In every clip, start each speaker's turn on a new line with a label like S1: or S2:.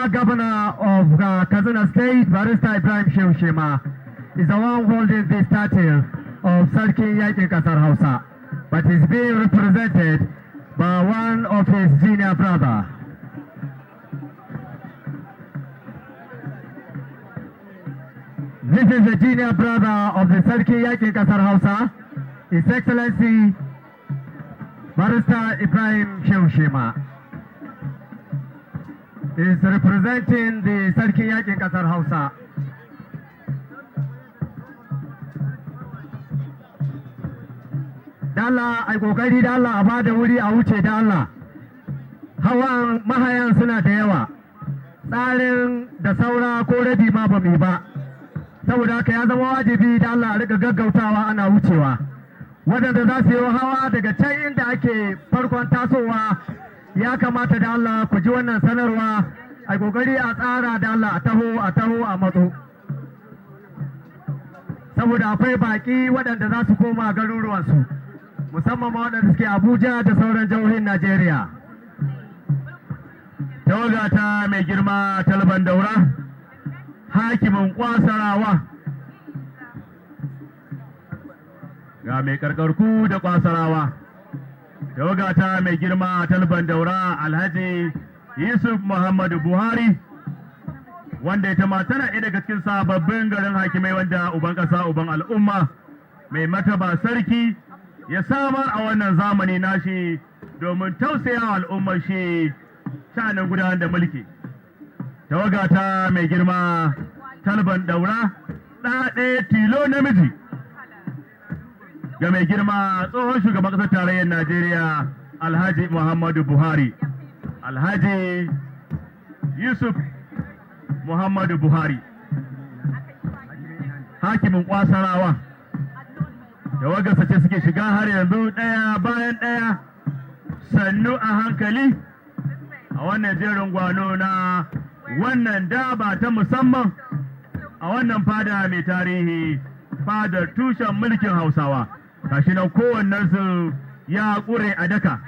S1: former governor of Kaduna State, Barrister Ibrahim Shehu Shema, is the one holding this title of Sarkin Yakin Kasar Hausa, but is being represented by one of his junior brother. This is the junior brother of the Sarkin Yakin Kasar Hausa, His Excellency Barrister Ibrahim Shehu Shema. Is representing the Sarkin Yakin Kasar Hausa. Da Allah ai kokari da Allah a bada wuri a wuce da Allah. Hawan mahayan suna da yawa. Tsarin da saura ko rabi ma ba mu ba. Saboda haka ya zama wajibi da Allah a rika gaggautawa ana wucewa. Waɗanda za su yi hawa daga can inda ake farkon tasowa ya kamata da Allah ku ji wannan sanarwa a kokari a tsara da Allah a taho a matso. Saboda akwai baki waɗanda za su koma garuruwansu musamman ma waɗanda suke Abuja da sauran jihohin Najeriya.
S2: Tawaga ta mai girma Talban Daura, hakimin Kwasarawa, ga mai karkarku da Kwasarawa. Tawaga ta mai girma Talban Daura Alhaji Yusuf Muhammadu Buhari, wanda ita ma tana ɗaya daga cikin sababbin garin hakimai wanda uban ƙasa uban al'umma mai mataba sarki ya samar a wannan zamani nashi domin tausaya al'ummar shi shanin gudanar da mulki. Tawaga ta mai girma Talban Daura ɗaya tilo namiji ga mai girma tsohon shugaban ƙasar tarayyar Najeriya Alhaji Muhammadu Buhari, Alhaji Yusuf Muhammadu Buhari, hakimin Kwasarawa. Tawagarsa ce suke shiga har yanzu ɗaya bayan ɗaya sannu a hankali a wannan jerin gwano na wannan daba ta musamman a wannan fada mai tarihi, fadar tushen mulkin Hausawa. Gashi nan kowannensu ya ƙure a daka.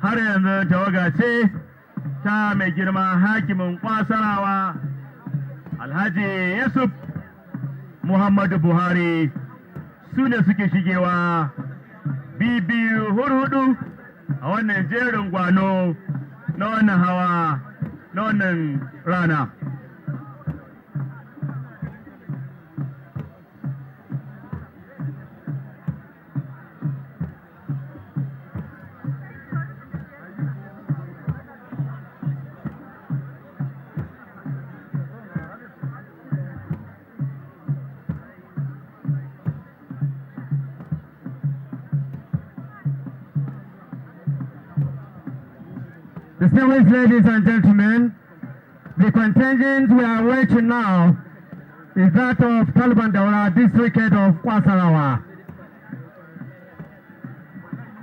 S2: Har yanzu tawaga ce ta mai girma hakimin Kwasarawa Alhaji Yusuf Muhammadu Buhari, su ne suke shigewa bibiyu hurhudu a wannan jerin gwano na wannan hawa na wannan rana.
S1: Distinguished ladies and gentlemen, the contingent we are waiting now is that of Talban Daura, district head of Kwasarawa,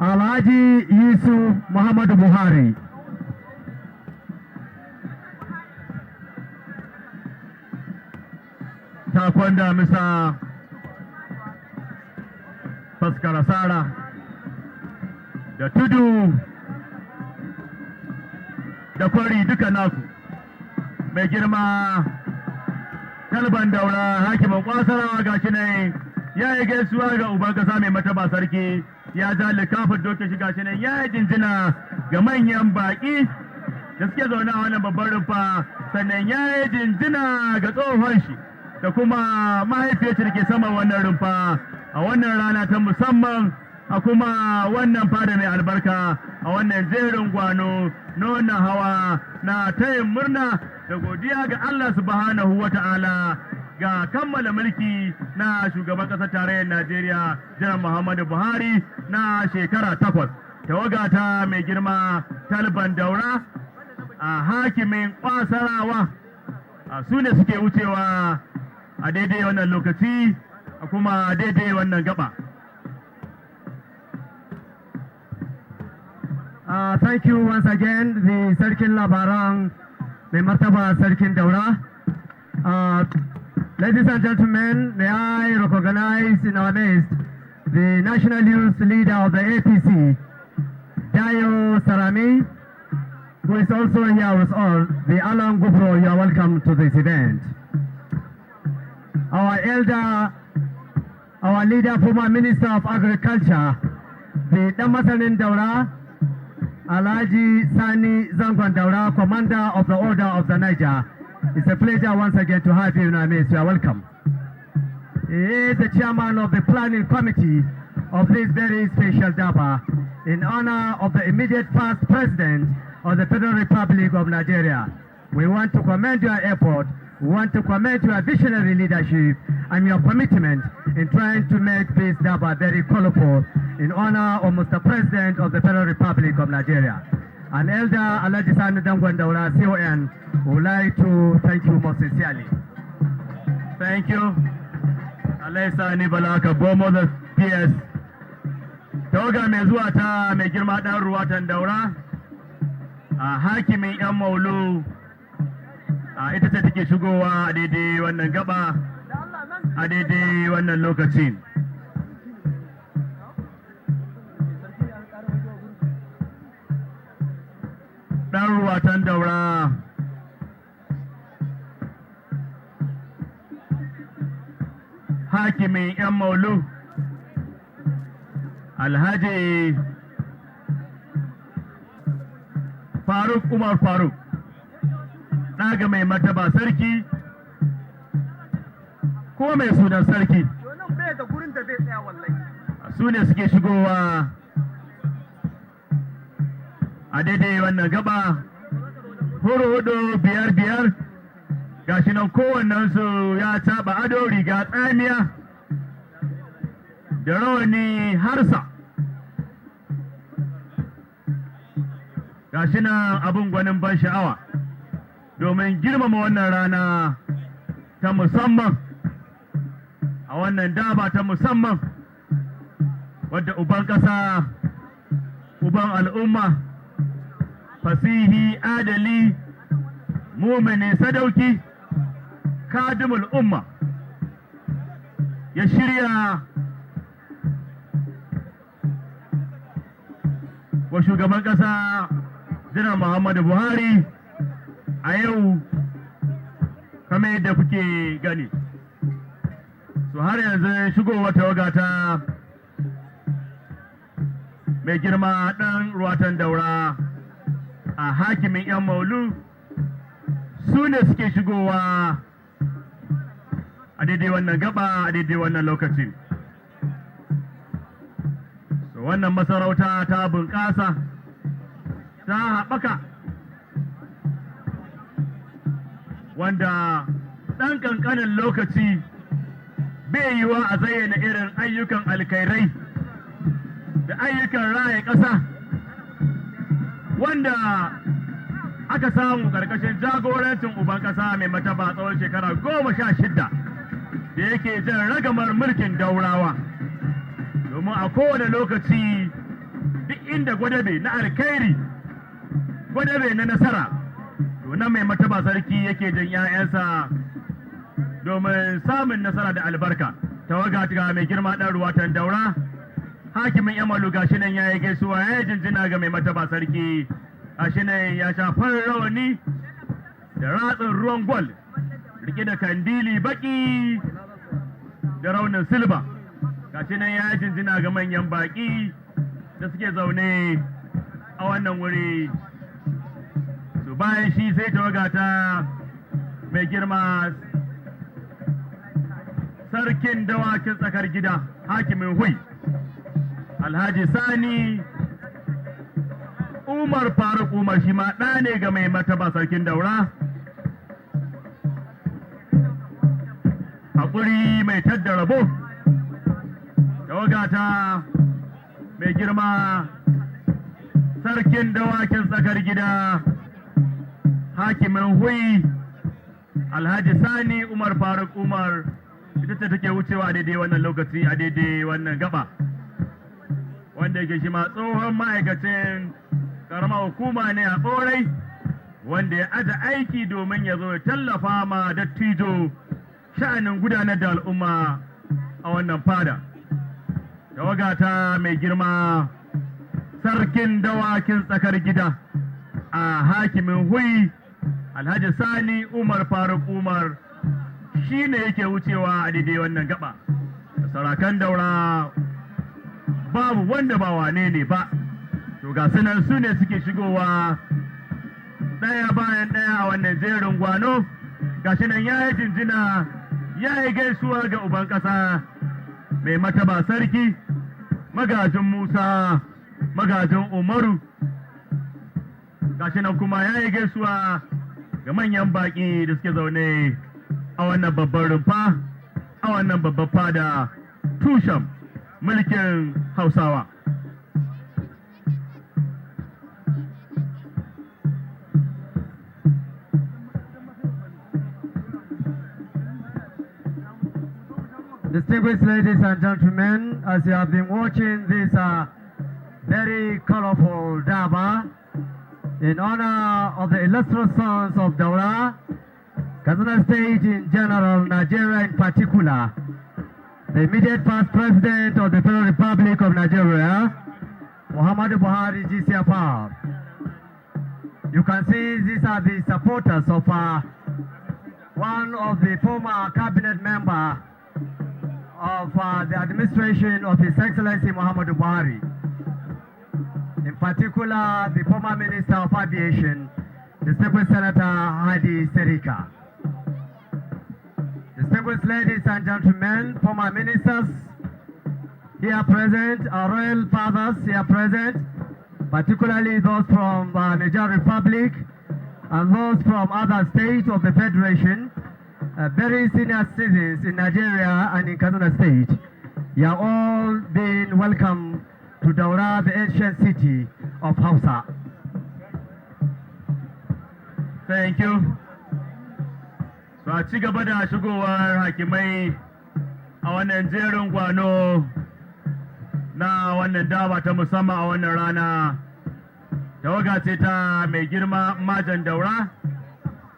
S1: Alhaji Yusuf Muhammadu Buhari.
S2: Takwanda Misa Paskarasara, da tudu da kwari duka naku. Mai girma Talban Daura hakimin Kwasarawa gashi ne ya yi gaisuwa ga uban kasa mai mataba sarki, ya ja likafin dokin shi gashi ne ya yi jinjina ga manyan baki da suke zaune a wannan babban rumfa, sannan ya yi jinjina ga tsohon shi da kuma mahaifiyarci da ke sama wannan rumfa a wannan rana ta musamman, a kuma wannan fada mai albarka, a wannan jerin gwano na wannan hawa na tayin murna da godiya ga Allah subhanahu wa ta'ala ga kammala mulki na shugaban ƙasar tarayyar Najeriya Janar Muhammadu Buhari na shekara 8. Tawaga ta mai girma Talban Daura a hakimin Kwasarawa su ne suke wucewa a daidai wannan lokaci a kuma daidai wannan gaba.
S1: Thank you once again, the Sarkin Labaran, Mai Martaba Sarkin Daura. Ladies and gentlemen, may I recognize in our midst the National Youth Leader of the APC, Dayo Sarami, who is also here with us, the Alan Gubro, you are welcome to this event. Our elder, our leader, former Minister of Agriculture, the Damasanin Daura, Alhaji Sani Zangon Daura, Commander of the Order of the Niger. It's a pleasure once again to have you in our midst. You are welcome. He is the chairman of the planning committee of this very special Daba in honor of the immediate past president of the Federal Republic of Nigeria. We want to commend your effort. We want to commend your visionary leadership and your commitment in trying to make this Daba very colorful in honor of Mr. President of the Federal Republic of Nigeria. And Elder Alhaji Sani Zangon Daura, CON, would like to thank you most sincerely.
S2: Thank you. Alhaji Sani Balaka Bomo the PS. Tawaga mai zuwa ta mai girma ɗan ruwatan Daura, a hakimin 'yan maulu, ita ce take shigowa a daidai wannan gaba, a daidai wannan lokacin. Ɗan ruwatan Daura, hakimin 'yan maulu, Alhaji Faruk Umar Faruk, ɗaga mai martaba sarki ko mai sunan sarki, su ne suke shigowa a daidai wannan gaba, hudu biyar gashi nan kowannensu ya taɓa ado riga tsamiya da rawani harsa. Gashi nan abin gwanin ban sha'awa domin girmama wannan rana ta musamman, a wannan daba ta musamman wadda uban ƙasa, uban al'umma, fasihi, adali, mumini, sadauki, kadimul umma ya shirya wa shugaban ƙasa Janar Muhammadu Buhari a yau, kamar yadda kuke gani. So har yanzu shigowar tawaga ta mai girma ɗan ruwatan Daura a hakimin 'yan maulu, su ne suke shigowa a daidai wannan gaba, a daidai wannan lokacin. So wannan masarauta ta bunƙasa, ta haɓaka, wanda ɗan ƙanƙanin lokaci bai yiwa a zayyana irin ayyukan alkhairai da ayyukan raya ƙasa wanda aka samu ƙarƙashin jagorancin uban ƙasa mai mataba tsawon shekara 16 da yake jan ragamar mulkin Daurawa, domin a kowane lokaci duk inda gwadabe na alkhairi, gwadabe na nasara, to nan mai mataba sarki yake jan 'ya'yansa domin samun nasara da albarka. Tawaga ga mai girma ɗan ruwatan Daura, hakimin 'yan malu gashi nan ya yi gaisuwa, ya yi jinjina ga mai mataba sarki, gashi nan ya shafar rawani da ratsin ruwan gwal, rike da kandili baki da raunin silba. Gashi nan ya yi jinjina ga manyan baki da suke zaune a wannan wuri. To bayan shi sai tawaga ta mai girma sarkin dawakin tsakar gida, hakimin Hui, Alhaji Sani Umar Faruk Umar, shi ma ɗa ne ga mai martaba sarkin Daura. Haƙuri mai tadda rabo. Tawaga ta mai girma sarkin dawakin tsakar gida, hakimin Hui, Alhaji Sani Umar Faruk Umar, ita ce take wucewa a daidai wannan lokaci, a daidai wannan gaba, wanda yake shi ma tsohon ma'aikacin karamar hukuma ne a Ɓorai, wanda ya aje aiki domin ya zo ya tallafa ma dattijo sha'anin gudanar da al'umma a wannan fada. tawaga ta mai girma sarkin dawakin tsakar gida a hakimin hui Alhaji Sani Umar Faruk Umar shi ne yake wucewa a daidai wannan gaba. Sarakan daura babu wanda ba wane ne ba, to ga sunan su ne suke shigowa ɗaya bayan ɗaya a wannan jerin gwano. Gashi nan ya yi jinjina, ya yi gaisuwa ga uban ƙasa mai mataba sarki, magajin Musa, magajin Umaru. Gashi nan kuma ya yi gaisuwa ga manyan baƙi da suke zaune a wannan babban rumfa, a wannan babban fada, tushen mulkin Hausawa.
S1: Distinguished ladies and gentlemen, as you have been watching this very colorful Daba, in honor of the illustrious sons of Daura, Kaduna State in general, Nigeria in particular, the immediate past president of the Federal Republic of Nigeria, Muhammadu Buhari GCFR. You can see these are the supporters of one of the former cabinet member of the administration of His Excellency Muhammadu Buhari. In particular, the former Minister of Aviation, Distinguished Senator Hadi Sirika. Distinguished ladies and gentlemen, former ministers here present, our royal fathers here present, particularly those from Niger Republic and those from other states of the Federation, very senior citizens in Nigeria and in Kaduna State. You are all being welcome to Daura, the ancient city of Hausa.
S2: Thank you. So a ci gaba da shigowar hakimai a wannan jerin gwano na wannan daba ta musamman a wannan rana. Tawaga ce ta mai girma Majan Daura,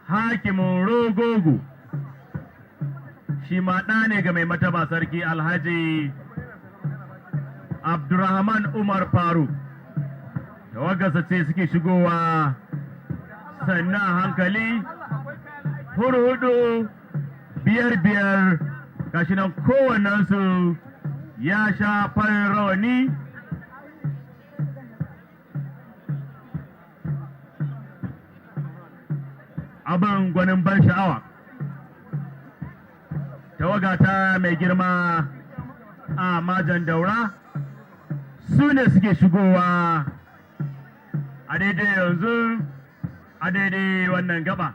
S2: hakimin Rogogo. Shi ma ɗa ne ga mai mataba sarki Alhaji Abdurrahman Umar Faruk. Tawagarsa ce suke shigowa sannan hankali, hudu biyar gashi nan kowannensu ya sha farin rawani. Abin gwanin ban sha'awa. Tawaga ta mai girma a Majan Daura su ne suke shigowa a daidai yanzu, a daidai wannan gaba.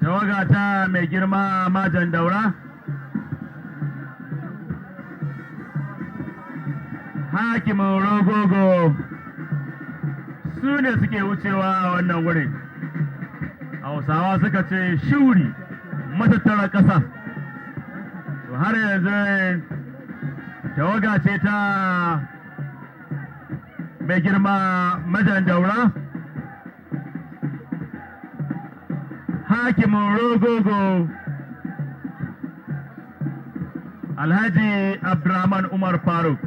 S2: Tawaga ta mai girma Majan Daura, hakimin Rogogo su ne suke wucewa a wannan wurin. Hausawa suka ce shuri matattara ƙasa. To har yanzu tawaga ce ta mai girma Majan Daura, hakimin Rogogo Alhaji Abdurrahman Umar Faruk.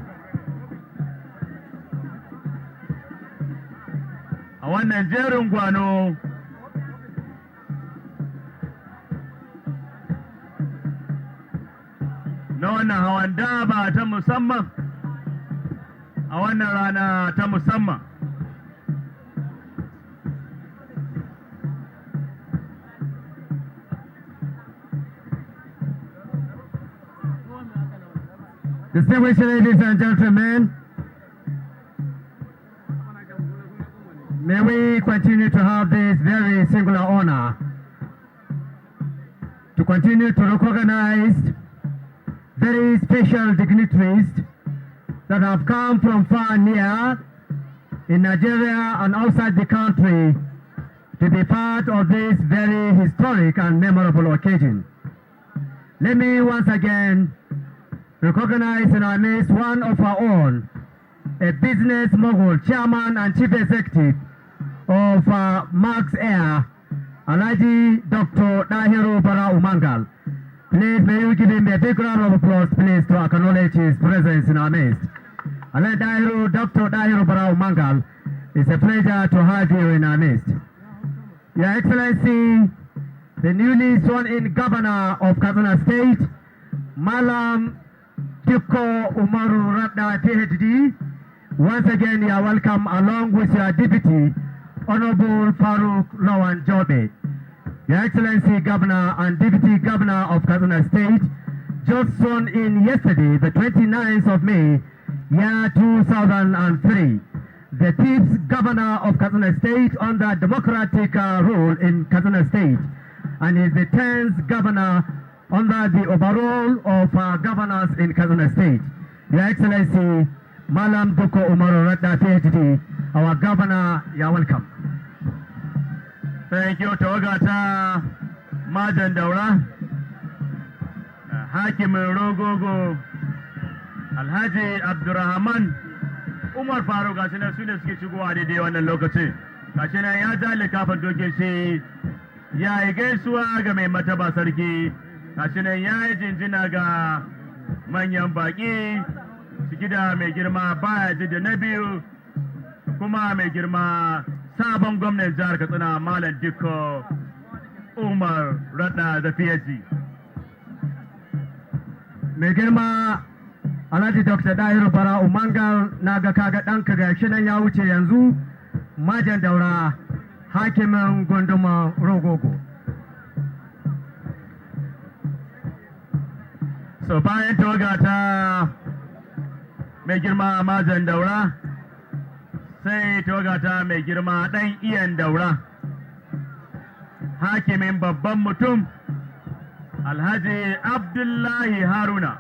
S2: A wannan jerin gwano na wannan hawan daba ta musamman, a wannan rana ta musamman.
S1: Distinguished ladies and gentlemen, may we continue to have this very singular honor to continue to recognize very special dignitaries that have come from far and near in Nigeria and outside the country to be part of this very historic and memorable occasion. Let me once again recognize in our midst one of our own, a business mogul, chairman and chief executive of Max Air, Alhaji Dr. Dahiru Bara Umangal. Please, may you give him a big round of applause, please, to acknowledge his presence in our midst. Alhaji Dr. Dahiru Bara Umangal, it's a pleasure to have you in our midst. Your Excellency, the newly sworn-in governor of Kaduna State, Malam Dikko Umaru Radda PhD, once again you are welcome along with your deputy, Honorable Farooq Lawan Jobe. Your Excellency Governor and Deputy Governor of Kaduna State, just sworn in yesterday, the 29th of May, year 2003. The 5th Governor of Kaduna State under democratic rule in Kaduna State, and is the 10th Governor under the overall of governors in Kaduna State. Your Excellency, Malam Dikko Umaru Radda PhD, our Governor, you are welcome.
S2: Thank you, Tawagata Majan Daura, Hakim Rogogo, Alhaji Abdurrahman, Umar Farooq gashi nan su ne suke shigowa daidai wannan lokaci. Gashi nan ya ja likafin doke shi ya yi gaisuwa ga mai mataba sarki. Gashi nan ya yi jinjina ga manyan baƙi ciki da mai girma baya ji da na biyu kuma mai girma sabon gwamnan jihar Katsina Malam Dikko Umar Radda da PhD.
S1: Mai girma Alhaji Dr. Dahiru Bara Umangal, na ga kaga ɗanka ga shi nan ya wuce yanzu, Majan Daura, hakimin gunduma Rogogo.
S2: So bayan tawaga ta mai girma Majan Daura, sai tawaga ta mai girma ɗan iyan Daura, hakimin babban mutum Alhaji Abdullahi Haruna.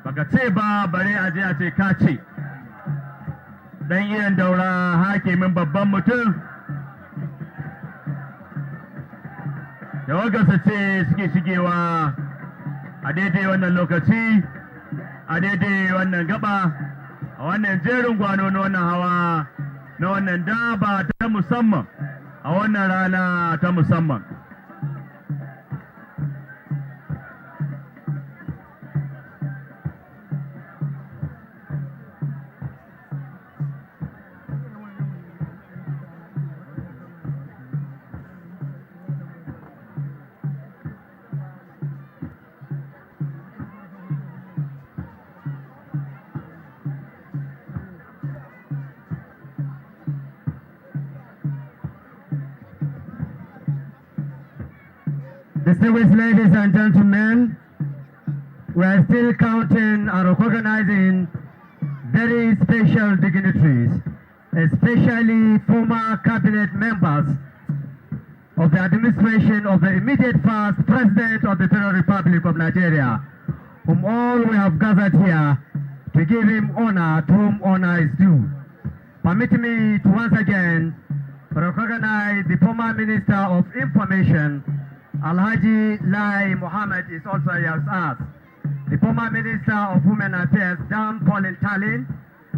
S2: Baka ce ba bare a je a ce ka ce. Dan iyan Daura, hakimin babban mutum. Tawagarsa ce suke shigewa a daidai wannan lokaci, a daidai wannan gaba, a wannan jerin gwano na wannan hawa, na wannan daba ta musamman, a wannan rana ta musamman.
S1: Distinguished ladies and gentlemen, we are still counting and recognizing very special dignitaries, especially former cabinet members of the administration of the immediate past President of the Federal Republic of Nigeria, whom all we have gathered here to give him honor to whom honor is due. Permit me to once again recognize the former Minister of Information, Alhaji Lai Mohammed is also here with us. The former Minister of Women Affairs, Dan Paulin Tallinn,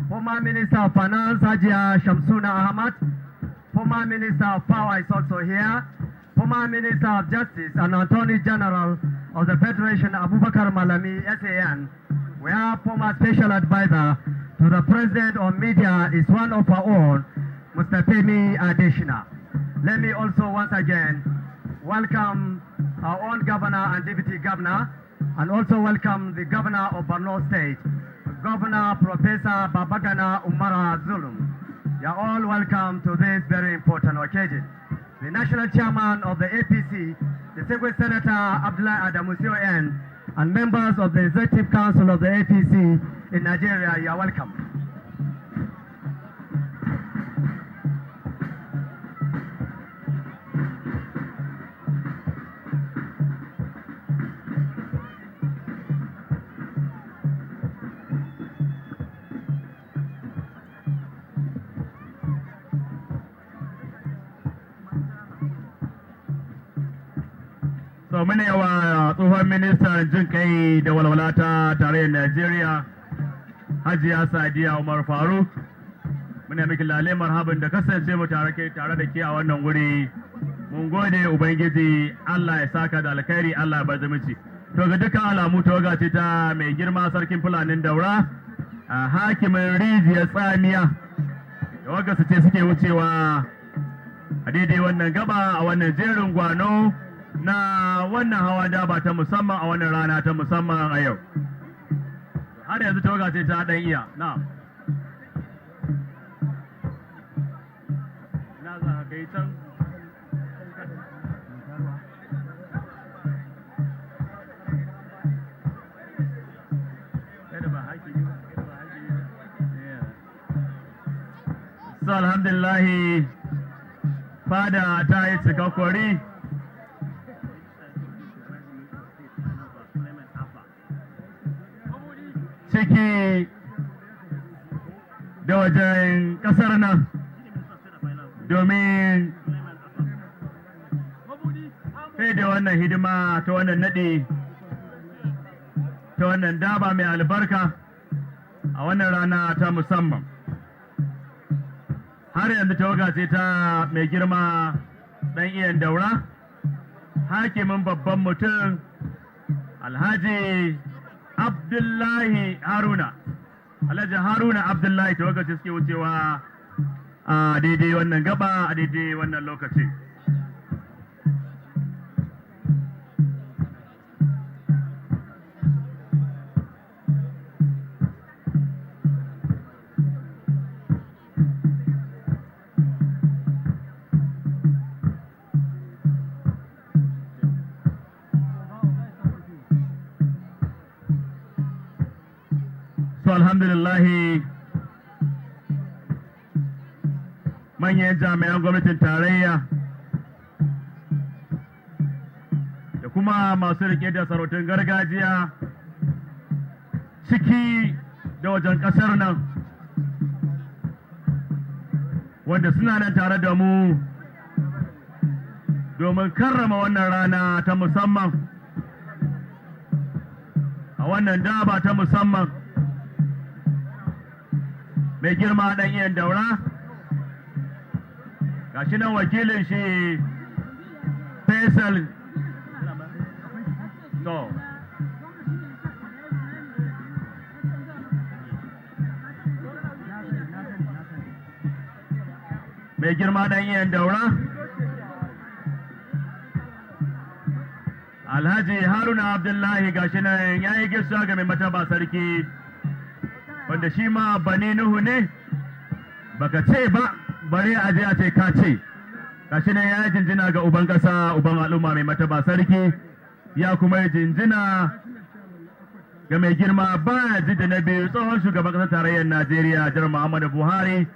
S1: former Minister of Finance, Hajia Shamsuna Ahmad, former Minister of Power is also here, former Minister of Justice and Attorney General of the Federation, Abubakar Malami, SAN. We have former Special Advisor to the President on Media is one of our own, Mr. Femi Adeshina. Let me also once again welcome our own Governor and Deputy Governor, and also welcome the Governor of Borno State, Governor Professor Babagana Umara Zulum. You are all welcome to this very important occasion. The National Chairman of the APC, Distinguished Senator Abdullahi Adamusio N, and members of the Executive Council of the APC in Nigeria, you are welcome.
S2: So muna yawa tsohon ministan jin kai da walwala ta tarayyar Najeriya Hajiya Sadiya Umar Faruk. Muna miki lale marhaban da kasance mu tare da ke a wannan wuri. Mun gode Ubangiji, Allah ya saka da alkhairi, Allah ya bar zumunci. To ga dukkan alamu tawaga ce ta mai girma sarkin Fulanin Daura, a hakimin rijiyar tsamiya. Tawaga su ce suke wucewa a daidai wannan gaba a wannan jerin gwano na wannan hawa daba ta musamman a wannan rana ta musamman a yau. Har yanzu tawaga ce ta dan iya. Na za ka kai can. So alhamdulillahi fada ta yi cikakkori ciki da wajen kasar nan domin sai da wannan hidima ta wannan naɗi ta wannan daba mai albarka a wannan rana ta musamman. Har yanzu tawaga ce ta mai girma ɗan iyan Daura, hakimin babban mutum Alhaji Abdullahi Haruna. Alhaji Haruna Abdullahi tawaga ce suke wucewa a daidai wannan gaba a daidai wannan lokaci. So alhamdulillahi manyan jami'an gwamnatin tarayya da kuma masu rike da sarautun gargajiya ciki da wajen kasar nan wanda suna nan tare da mu domin karrama wannan rana ta musamman a wannan daba ta musamman. Mai girma ɗan iyan Daura, gashi nan wakilin shi Faisal. To mai girma ɗan iyan Daura, Alhaji Haruna Abdullahi gashi nan ya yi gaisuwa ga mai mataba sarki, wanda shi ma bani Nuhu ne, baka ce ba bare a je a ce ka ce. Gashi nan ya yi jinjina ga uban ƙasa, uban al'umma mai mataba sarki, ya kuma yi jinjina ga mai girma baya ji da na biyu tsohon shugaban ƙasar tarayyar Najeriya jar Muhammadu Buhari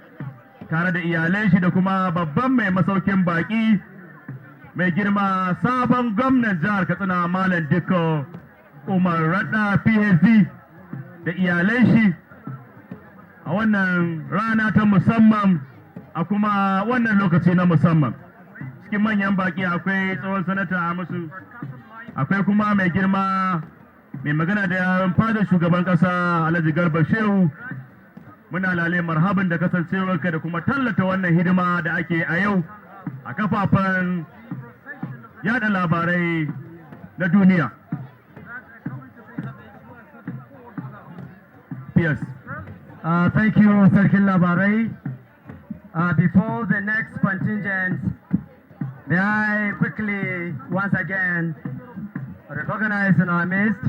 S2: tare da iyalan shi da kuma babban mai masaukin baƙi mai girma sabon gwamnan jihar Katsina Malam Dikko Umar Radda PhD da iyalan shi a wannan rana ta musamman a kuma wannan lokaci na musamman. Cikin manyan baki akwai tsohon sanata a musu, akwai kuma mai girma mai magana da yaran fadar shugaban kasa Alhaji Garba Shehu. Muna lale marhaban da kasancewarka da kuma tallata wannan hidima da ake a yau a kafafen yada labarai na duniya. Yes.
S1: Thank you, Sarkin Labarai. Before the next contingent, may I quickly, once again, recognize in our midst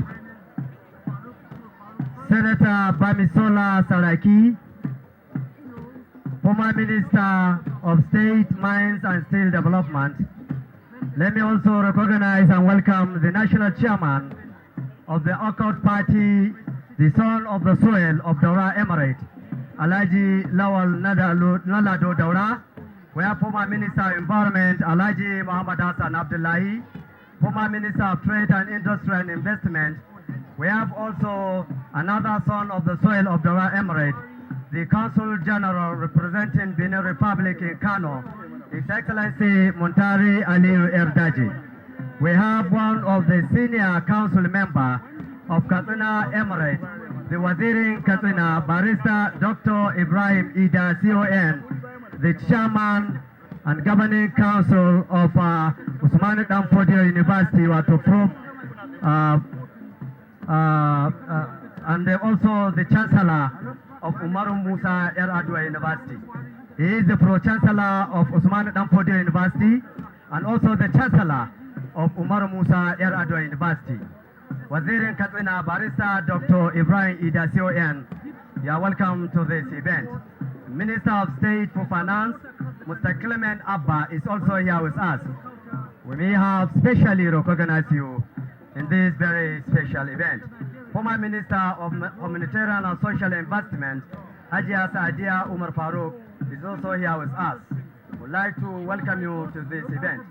S1: Senator Bamisola Saraki, former Minister of State, Mines and Steel Development. Let me also recognize and welcome the National Chairman of the Occult Party, the son of the soil of Daura Emirate, Alhaji Lawal Nalado Daura. We have former Minister of Environment, Alhaji Muhammad Hassan Abdullahi, former Minister of Trade and Industry and Investment. We have also another son of the soil of Daura Emirate, the Consul General representing Benin Republic in Kano, His Excellency Muntari Aliyu Erdaji. we have one of the senior council member of Katsina Emirate, the Wazirin Katsina, Barrister Dr. Ibrahim Ida CON, the chairman and governing council of Usman Danfodio University, and also the chancellor of Umaru Musa Yar'Adua University. He is the pro-chancellor of Usman Danfodio University and also the chancellor of Umaru Musa Yar'Adua University. Wazirin Katsina, Barrister Dr. Ibrahim Ida CON, you are welcome to this event. Minister of State for Finance, Mr. Clement Abba, is also here with us. We may have specially recognized you in this very special event. Former Minister of Humanitarian and Social Investment, Hajia Saadia Umar Farouk, is also here with us. We'd like to welcome you to this event.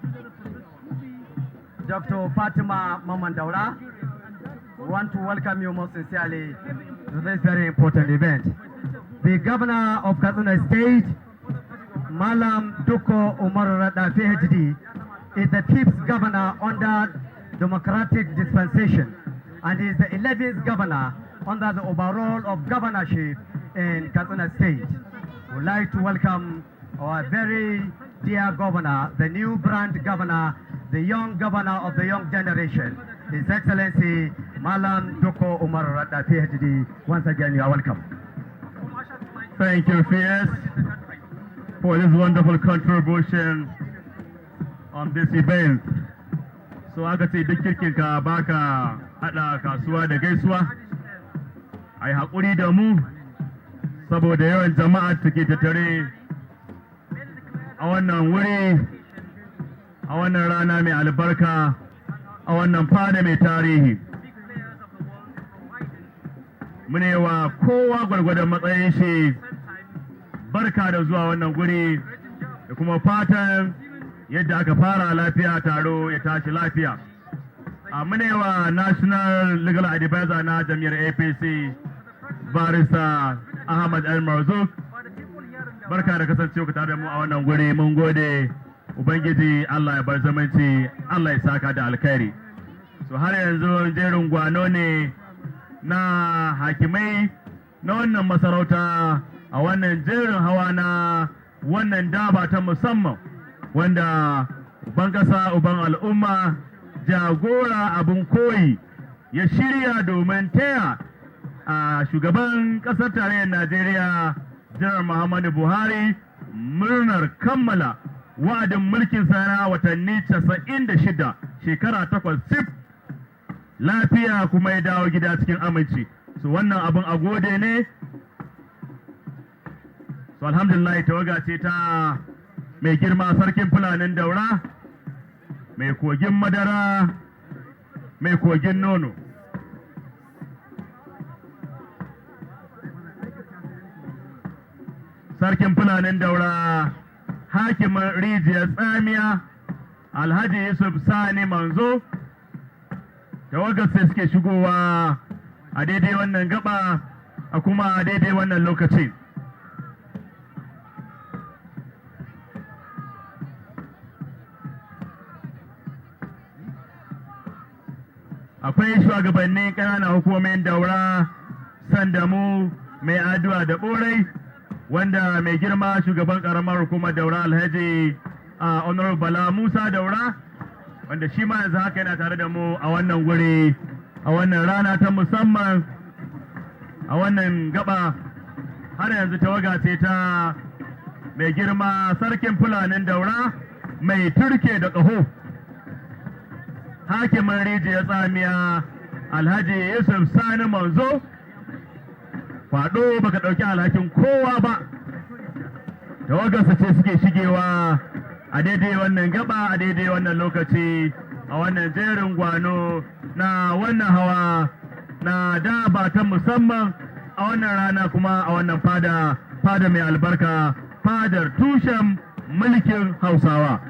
S1: Dr. Fatima Mamandaura, we want to welcome you most sincerely to this very important event. The Governor of Katsina State, Malam Duko Umar Rada PhD, is the 5th governor under democratic dispensation and is the 11th governor under the overall of governorship in Katsina State. We'd like to welcome our very dear governor, the new brand governor, the young governor of the young generation, His Excellency Malam Duko Umar Rada PhD. Once again, you are welcome.
S2: Thank you, Fierce, for this wonderful contribution on this event. So aka ce duk kirkinka baka hada kasuwa da gaisuwa, ai haƙuri da mu saboda yawan jama'a take tattare a wannan wuri, a wannan rana mai albarka, a wannan fada mai tarihi. Mune wa kowa gwargwadon matsayin shi barka da zuwa wannan guri da kuma fatan yadda aka fara lafiya taro ya tashi lafiya. Mune wa National Legal Advisor na Jami'ar APC, Barrister Ahmad El Marzuk, barka da kasancewa ka tare da mu a wannan guri. Mun gode Ubangiji, Allah ya bar zamanci, Allah ya saka da alkhairi. So har yanzu jerin gwano ne na hakimai na wannan masarauta a wannan jerin hawa na wannan daba ta musamman wanda uban kasa, uban al'umma, jagora abin koyi ya shirya domin taya a shugaban kasar tarayyar Najeriya Janar Muhammadu Buhari murnar kammala wa'adin mulkin sana watanni 96, shekara 8 sif lafiya kuma ya dawo gida cikin aminci. So wannan abin a gode ne. So alhamdulillah, tawaga ce ta mai girma sarkin fulanin daura, mai kogin madara, mai kogin nono. Sarkin fulanin daura, hakimin rijiyar tsamiya, Alhaji Yusuf Sani Manzo, tawagar sai suke shigowa a daidai wannan gaba a kuma a daidai wannan lokaci. Akwai shugabannin ƙananan hukumomin daura, Sandamu, Mai Addu'a da Ɓorai, wanda mai girma shugaban ƙaramar hukumar daura Alhaji Honorable Bala Musa Daura, wanda shi ma yanzu haka yana tare da mu a wannan guri, a wannan rana ta musamman, a wannan gaba. Har yanzu tawaga ce ta mai girma sarkin fulanin daura, mai turke da ƙaho, hakimin rijiyar tsamiya Alhaji Yusuf Sani Manzo. Faɗo baka ɗauki alhakin kowa ba, tawagarsa ce suke shigewa a daidai wannan gaba, a daidai wannan lokaci, a wannan jerin gwano na wannan hawa na daba ta musamman a wannan rana, kuma a wannan fada mai albarka, fadar tushen mulkin Hausawa.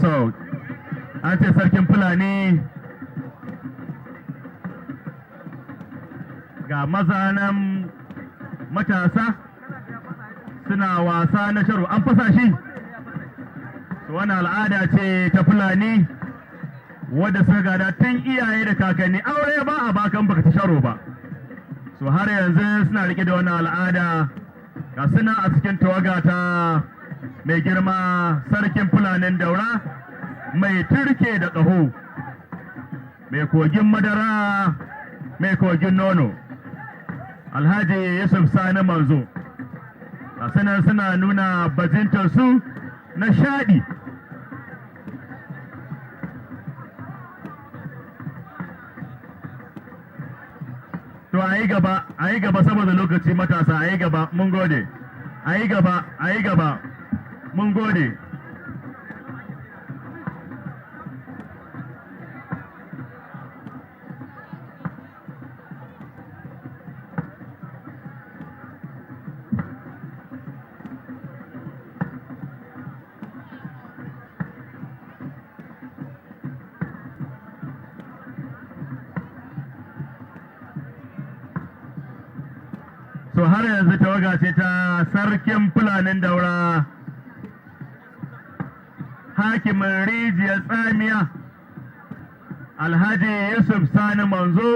S2: So, an ce sarkin Fulani ga maza nan matasa suna wasa na sharo an fasa shi. Wannan al'ada ce ta Fulani wadda suka gada tun iyaye da kakanni, aure ba a bakan baka ta sharo ba. So har yanzu suna rike da wannan al'ada, ga suna a cikin tawaga ta mai girma sarkin Fulanin Daura mai turke da ƙaho, mai kogin madara, mai kogin nono, Alhaji Yusuf Sani Manzo. Ga suna nuna bajintar su na shaɗi. To a yi gaba saboda lokaci matasa, a yi gaba, mun gode. A yi gaba, mun gode. So har yanzu tawaga ce ta sarkin Fulanin Daura, hakimin rijiyar tsamiya, Alhaji Yusuf Sani Manzo,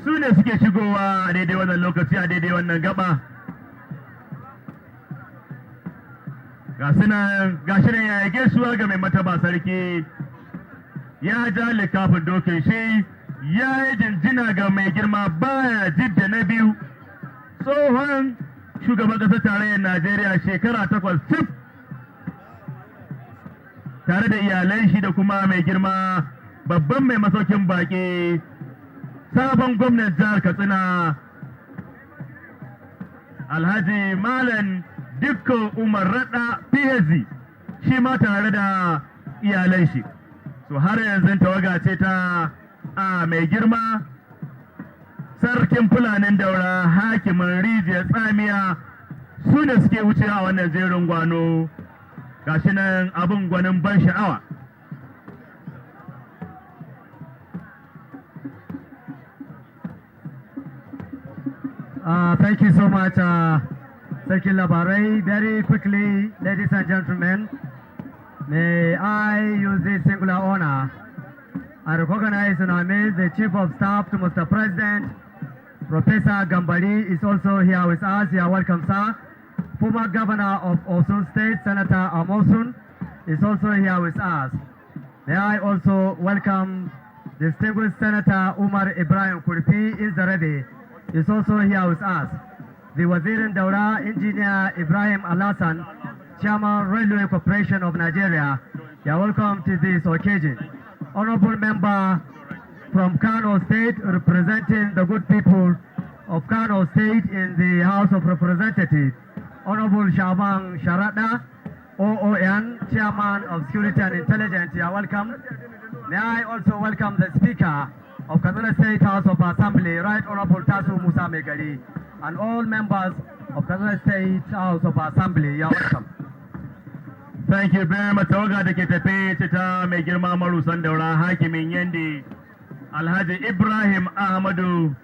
S2: su ne suke shigowa a daidai wannan lokaci, a daidai wannan gaba. Ga shi nan ya yi gaisuwa ga mai mataba sarki, ya ja likafin dokin shi, ya yi jinjina ga mai girma baya jidda na biyu, tsohon shugaban ƙasar tarayyar Najeriya shekara 8 cif, tare da iyalan shi da kuma mai girma babban mai masaukin baƙi, sabon gwamnan jihar Katsina, Alhaji Malam Dikko Umar Rada PhD, shi ma tare da iyalan shi. So har yanzu tawaga ce ta mai girma sarkin Fulanin Daura, hakimin rijiyar tsamiya, su ne suke wuce a wannan jerin gwano. Gashi nan abin gwanin ban sha'awa.
S1: Thank you so much, Sarkin Labarai. Very quickly, ladies and gentlemen, may I use this singular honor and recognize and amend the Chief of Staff to Mr. President, Professor Gambari is also here with us. You are welcome, sir. Former Governor of Osun State, Senator Amosun, is also here with us. May I also welcome distinguished Senator Umar Ibrahim Kurifi is ready, is also here with us. The Wazir Daura, Engineer Ibrahim Alasan, Chairman Railway Corporation of Nigeria, you are welcome to this occasion. Honorable member from Kano State, representing the good people of Kano State in the House of Representatives, Honorable Shaban Sharada, OON, Chairman of Security and Intelligence, you are welcome. May I also welcome the Speaker of Kaduna State House of Assembly, Right Honorable Tasu Musa Megari, and all members of Kaduna State House of Assembly, you are welcome.
S2: Thank you very much. Tawaga da ke tafe ce ta mai girma Marusan Daura, hakimin Yandi, Alhaji Ibrahim Ahmadu.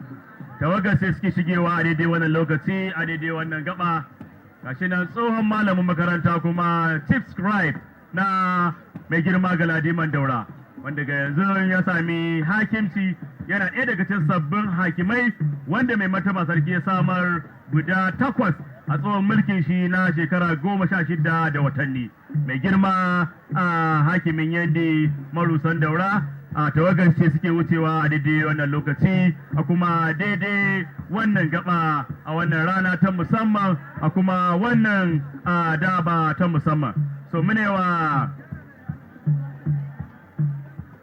S2: Tawaga sai suke shigewa a daidai wannan lokaci, a daidai wannan gaba. Gashi nan tsohon malamin makaranta kuma chief scribe na mai girma Galadiman Daura, wanda ga yanzu ya sami hakimci, yana ɗaya daga cikin sabbin hakimai wanda mai martaba sarki ya samar guda 8 a tsohon mulkin shi na shekara 16 da watanni. Mai girma a hakimin Yandi Marusan Daura, a tawagar ce suke wucewa a daidai wannan lokaci, a kuma daidai wannan gaba a wannan rana ta musamman, a kuma wannan daba ta musamman. So munewa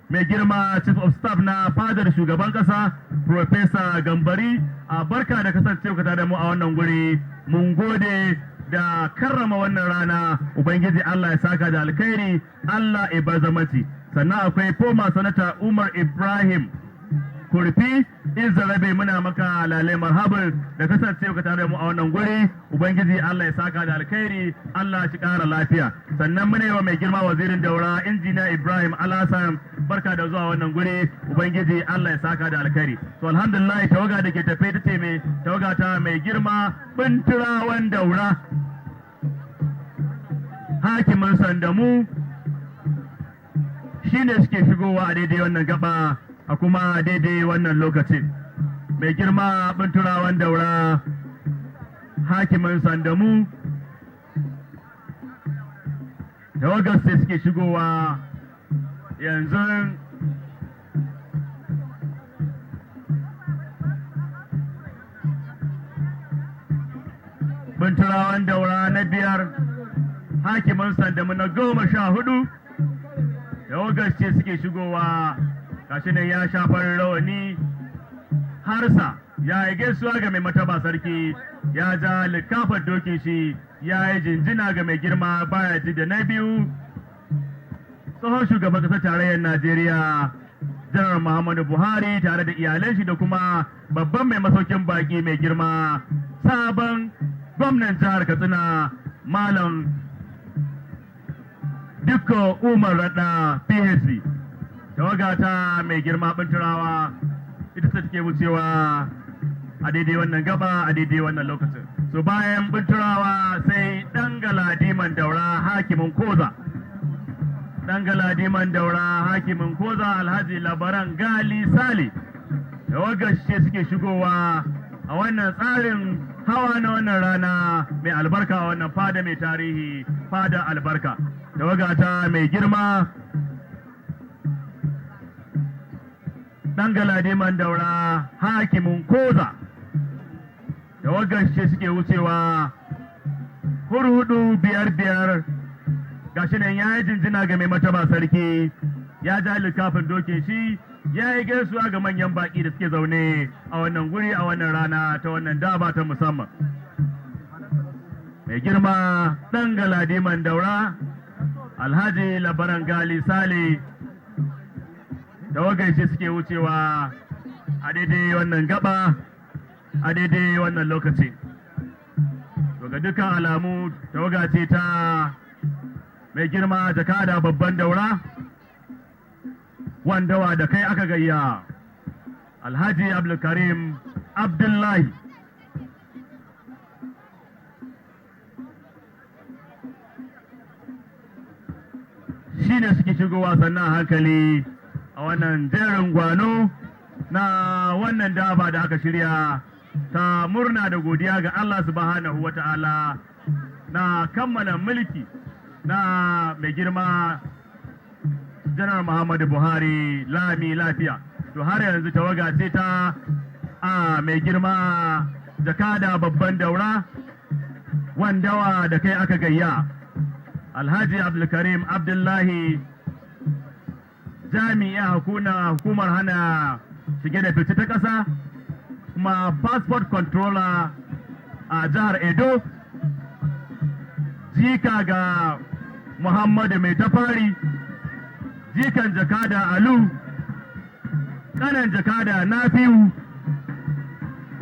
S2: mai girma chief of staff na fadar shugaban kasa Professor Gambari, a barka da kasancewa ka da mu a wannan guri. Mun gode da karrama wannan rana, ubangiji Allah ya saka da alkhairi, Allah ya bar zamanci. Sannan akwai former Senator Umar Ibrahim kurfi in zarabe muna maka lalai marhabar da kasance ka tare mu a wannan guri. Ubangiji Allah ya saka da alkhairi, Allah shi kara lafiya. Sannan muna yi wa mai girma wazirin daura injiniya Ibrahim Alhassan barka da zuwa wannan guri. Ubangiji Allah ya saka da alkhairi. To alhamdulillah tawaga da ke tafe ta ce mai tawaga ta mai girma binturawan daura hakimin sandamu shine suke shigowa a daidai wannan gaba a kuma daidai wannan lokacin. Mai girma binturawan daura hakimin sandamu tawagar sai suke shigowa yanzu. Binturawan daura na biyar hakimin sandamu na 14 tawagar ce suke shigowa. Gashi nan ya shafar rawani harsa ya yi gaisuwa ga mai mataba sarki, ya ja likafar dokin shi, ya yi jinjina ga mai girma baya ji da na biyu tsohon shugaban ƙasar tarayyar Najeriya Janar Muhammadu Buhari tare da iyalan shi da kuma babban mai masaukin baki mai girma sabon gwamnan jihar Katsina Malam Dikko Umar Radda PhD. Tawaga ta mai girma binturawa ita ce take wucewa a daidai wannan gaba a daidai wannan lokacin. So bayan binturawa sai dan galadiman daura hakimin koza. Dan galadiman daura hakimin koza Alhaji Labaran Gali Sale. Tawagar ce suke shigowa a wannan tsarin hawa na wannan rana mai albarka a wannan fada mai tarihi, fada albarka. Tawaga ta mai girma dan galadiman daura hakimin koza. Tawagar ce suke wucewa hurhudu biyar. Gashi nan ya yi jinjina ga mai mataba sarki, ya ja likafin doke shi, ya yi gaisuwa ga manyan baki da suke zaune a wannan guri a wannan rana ta wannan daba ta musamman. Mai girma dan galadiman daura Alhaji Labaran Gali Sale tawagar shi suke wucewa a daidai wannan gaba a daidai wannan lokaci. To ga dukkan alamu tawaga ce ta mai girma jakada babban daura wandawa da kai aka gayya Alhaji Abdulkarim Abdullahi. Shi ne suke shigowa sannan hankali a wannan jerin gwano na wannan daba da aka shirya ta murna da godiya ga Allah subhanahu wa ta'ala na kammala mulki na mai girma Janar Muhammadu Buhari lami lafiya. To har yanzu tawaga ce ta a mai girma jakada babban daura wandawa da kai aka gayya Alhaji Abdulkarim Abdullahi jami'a hukumar hana shige da fice ta ƙasa kuma passport controller a jihar Edo, jika ga Muhammadu mai tafari, jikan jakada Alu, kanan jakada Nafiu,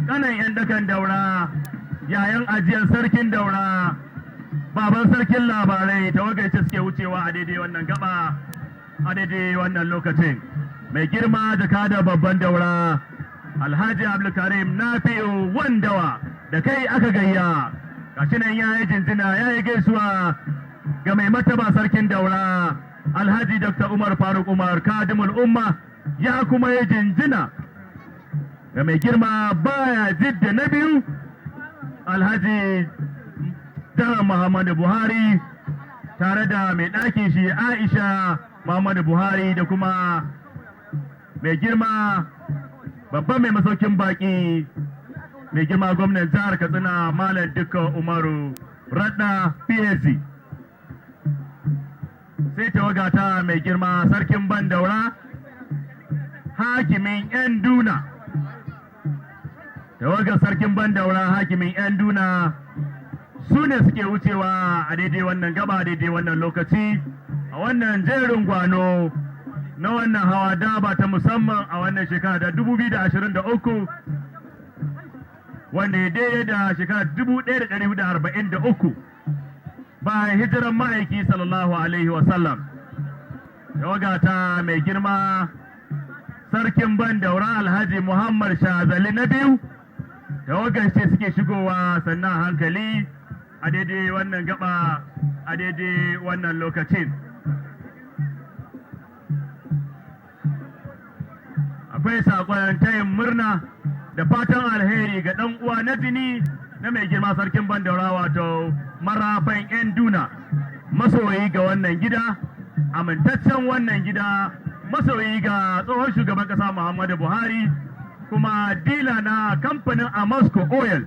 S2: kanan yan dakan daura, yayan ajiyar sarkin daura, baban sarkin labarai. Tawagar ce suke wucewa a daidai wannan gaba a daidai wannan lokacin. Mai girma jakada babban daura Alhaji Abdulkarim Nafi'u wandawa da kai aka gayya. Gashi nan ya yi jinjina ya yi gaisuwa ga mai mataba sarkin daura Alhaji Dr. Umar Faruk Umar Kadimul Umma, ya kuma yi jinjina ga mai girma baya jidda na biyu Alhaji Janar Muhammadu Buhari tare da mai ɗakin shi Aisha Muhammadu Buhari da kuma mai girma babban mai masaukin baki mai girma gwamnan jihar Katsina Malam Dikko Umaru Radda PhD. Sai tawaga ta mai girma sarkin Bandaura hakimin 'yan duna. Tawagar sarkin Bandaura hakimin 'yan duna su ne suke wucewa a daidai wannan gaba daidai wannan lokaci a wannan jerin gwano na wannan hawa daba ta musamman a wannan shekara da 2023 wanda ya daidai da shekara 1443 bayan hijiran ma'aiki sallallahu alaihi wasallam. Tawaga ta mai girma sarkin ban daura Alhaji Muhammad Shazali na biyu, tawagar ce suke shigowa sannan hankali a daidai wannan gaba a daidai wannan lokacin. Akwai saƙon tayin murna da fatan alheri ga ɗan uwa na jini na mai girma sarkin ban daura wato marafan 'yan duna, masoyi ga wannan gida, amintaccen wannan gida, masoyi ga tsohon shugaban ƙasa Muhammadu Buhari, kuma dila na kamfanin Amasco Oil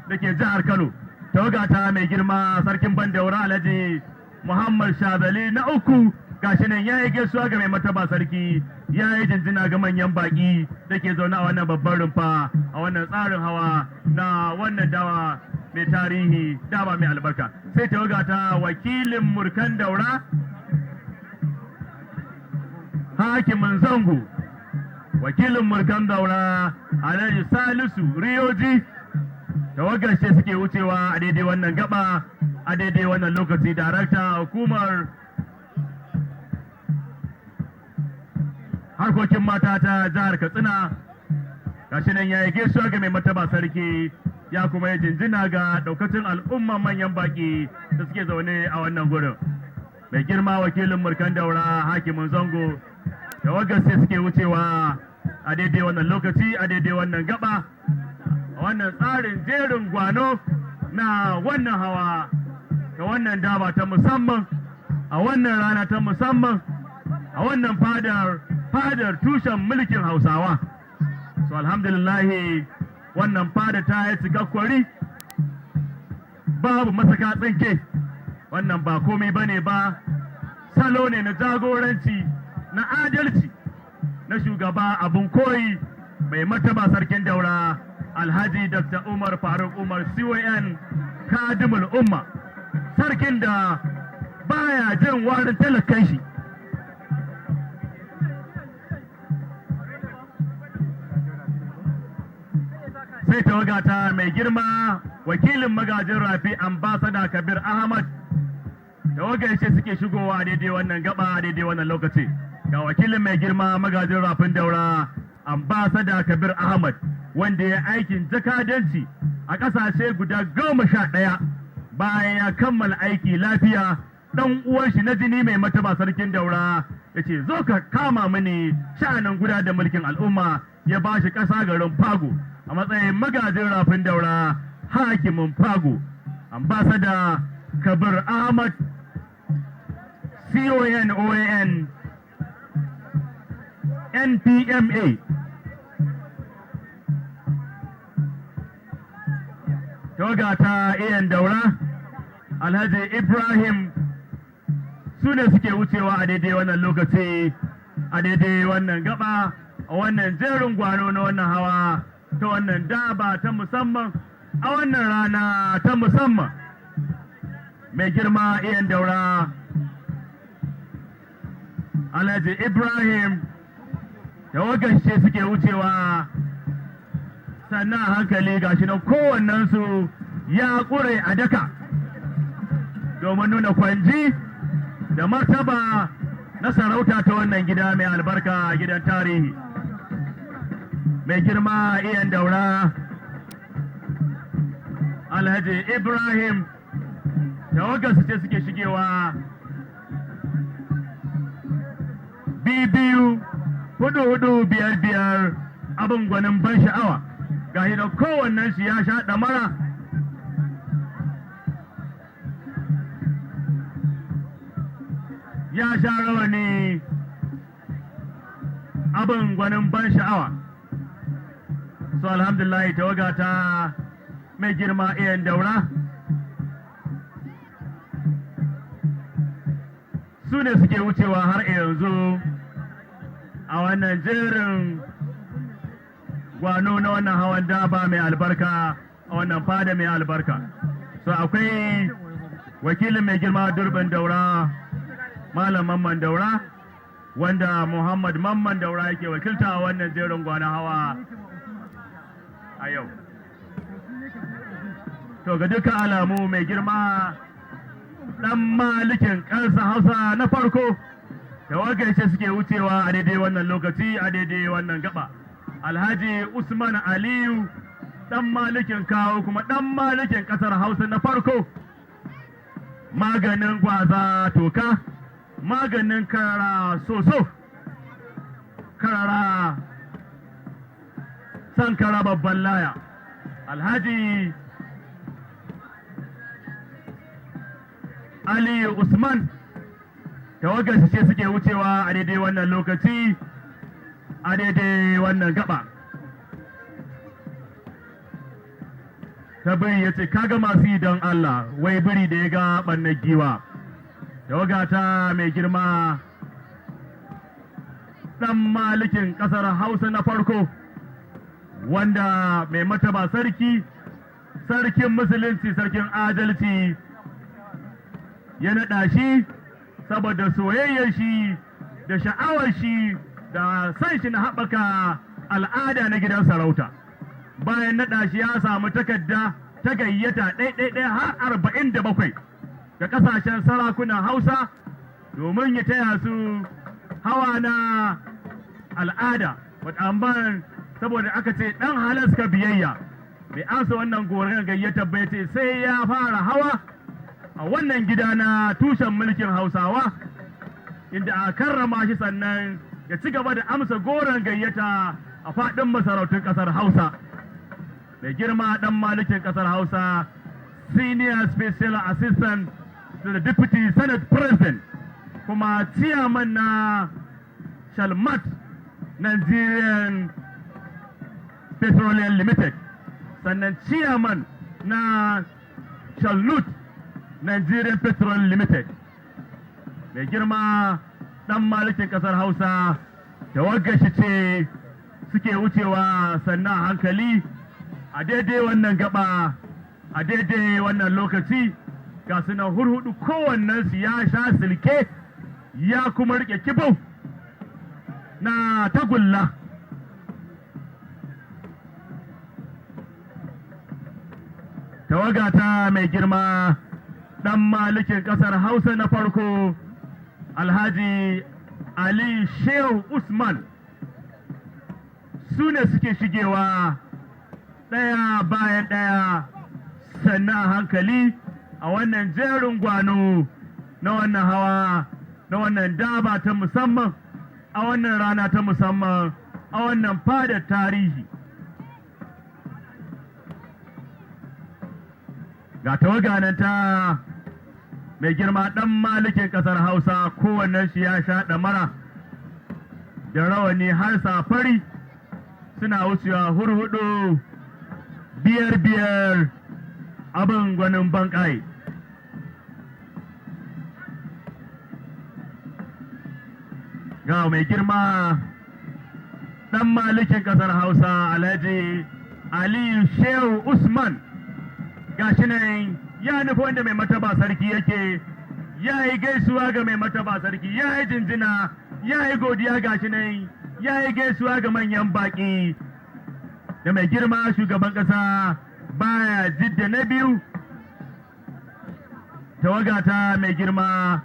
S2: da ke jihar Kano. Tawaga ta mai girma sarkin ban daura Alhaji Muhammad Shazali na uku gashi nan ya yi gaisuwa ga mai mataba sarki, ya yi jinjina ga manyan baki da ke zaune a wannan babban rumfa a wannan tsarin hawa na wannan dawa mai tarihi, dawa mai albarka. Sai tawaga ta wakilin murkan daura hakimin zango, wakilin murkan daura Alhaji Salisu Riyoji, tawagar ce suke wucewa a daidai wannan gaba a daidai wannan lokaci. Darakta hukumar harkokin mata ta jihar Katsina gashi nan ya yi gaisuwa ga mai mataba sarki, ya kuma yi jinjina ga daukacin al'umman manyan baki da suke zaune a wannan gurin. Mai girma wakilin murkan daura hakimin zango, tawagar sai suke wucewa a daidai wannan lokaci a daidai wannan gaba a wannan tsarin jerin gwano na wannan hawa da wannan daba ta musamman a wannan rana ta musamman a wannan fadar tushen mulkin Hausawa. So alhamdulillahi wannan fada ta yi cikakkwari, babu masaka tsinke, wannan ba komai bane ba, salo ne na jagoranci na adalci na shugaba abun koyi mai mataba sarkin daura Alhaji Dr. Umar Faruk Umar CON Kadimul Umma, sarkin da baya jin warin talakan shi. Sai tawaga ta mai girma wakilin magajin rafi ambasada Kabir Ahmad, tawagar ce suke shigowa daidai wannan gaba daidai wannan lokaci. Ga wakilin mai girma magajin rafin daura ambasada Kabir Ahmad, wanda ya aikin jakadanci a ƙasashe guda 11 bayan ya kammala aiki lafiya. Dan uwan shi na jini mai mataba sarkin daura ya ce zo ka kama mini sha'anin guda da mulkin al'umma, ya ba shi ƙasa garin Fago a matsayin magajin rafin daura hakimin Fago. Ambasada Kabir Ahmad CON NPMA. Tawaga ta iyan daura Alhaji Ibrahim su ne suke wucewa a daidai wannan lokaci a daidai wannan gaba a wannan jerin gwano na wannan hawa ta wannan daba ta musamman a wannan rana ta musamman. Mai girma iyan daura Alhaji Ibrahim, tawagar ce suke wucewa sannan hankali gashi nan kowannensu ya ƙure a daka domin nuna kwanji da martaba na sarauta ta wannan gida mai albarka, gidan tarihi. Mai girma iyan daura Alhaji Ibrahim, tawagarsu ce suke shigewa biyu, hudu, biyar, abin gwanin ban sha'awa. Ga da kowannen shi ya sha ɗamara, ya sha rawani, abin gwanin ban sha'awa. So alhamdulillah tawaga ta mai girma iyan daura su ne suke wucewa har yanzu a wannan jerin gwano na wannan hawan daba mai albarka a wannan fada mai albarka. So akwai wakilin mai girma durbin daura Malam Mamman Daura, wanda Muhammad Mamman Daura yake wakilta a wannan jerin gwana hawa a yau. To ga dukkan alamu mai girma ɗan malikin ƙarsa Hausa na farko da wagace suke wucewa a daidai wannan lokaci a daidai wannan gaba. Alhaji Usman Aliyu ɗan malikin kawo kuma ɗan malikin ƙasar Hausa na farko, maganin gwaza toka, maganin karara soso, karara sankara babban laya. Alhaji Aliyu Usman tawagarsu ce suke wucewa a daidai wannan lokaci a daidai wannan gaba. Ta biri ya ce kaga masu yi don Allah, wai biri da ya ga ɓannar giwa. Tawaga ta mai girma ɗan malikin ƙasar Hausa na farko, wanda mai mataba sarkin musulunci, sarkin adalci ya naɗa shi saboda soyayyar shi da sha'awar shi da san shi na haɓaka al'ada na gidan sarauta. Bayan naɗa shi ya samu takarda ta gayyata ɗaiɗaiɗai har 47 da ƙasashen sarakunan Hausa domin ya taya su hawa na al'ada. Amma saboda aka ce ɗan halaska biyayya bai amsa wannan goron gayyata bai ce sai ya fara hawa a wannan gida na tushen mulkin Hausawa, inda a karrama shi sannan ya ci gaba da amsa goron gayyata a faɗin masarautun ƙasar Hausa. Mai girma ɗan malikin ƙasar Hausa, Senior Special Assistant to the Deputy Senate President, kuma Chairman na Shalmat Nigerian Petroleum Limited, sannan Chairman na Shalnut Nigerian Petrol Limited. Mai girma ɗan malikin ƙasar Hausa da wagashi ce suke wucewa sannan hankali a daidai wannan gaba, a daidai wannan lokaci. Ga sunan hurhudu kowannensu ya sha silke ya kuma rike kibau na tagulla. Tawaga ta mai girma ɗan malikin ƙasar Hausa na farko, Alhaji Ali Shehu Usman, su ne suke shigewa ɗaya bayan ɗaya sannan hankali a wannan jerin gwano na wannan hawa na wannan daba ta musamman, a wannan rana ta musamman, a wannan fadar tarihi. Ga tawaga nan ta mai girma ɗan malikin ƙasar Hausa, kowannen shi ya sha ɗamara da rawani har safari, suna wucewa hurhudu biyar abin gwanin banƙai. Ga mai girma ɗan malikin ƙasar Hausa, Alhaji Aliyu Shehu Usman, gashi nan ya nufi wanda mai mataba sarki yake, ya yi gaisuwa ga mai mataba sarki, ya yi jinjina, ya yi godiya, gashi nan ya yi gaisuwa ga manyan baƙi da mai girma shugaban ƙasa baya jidda na biyu. Tawaga ta mai girma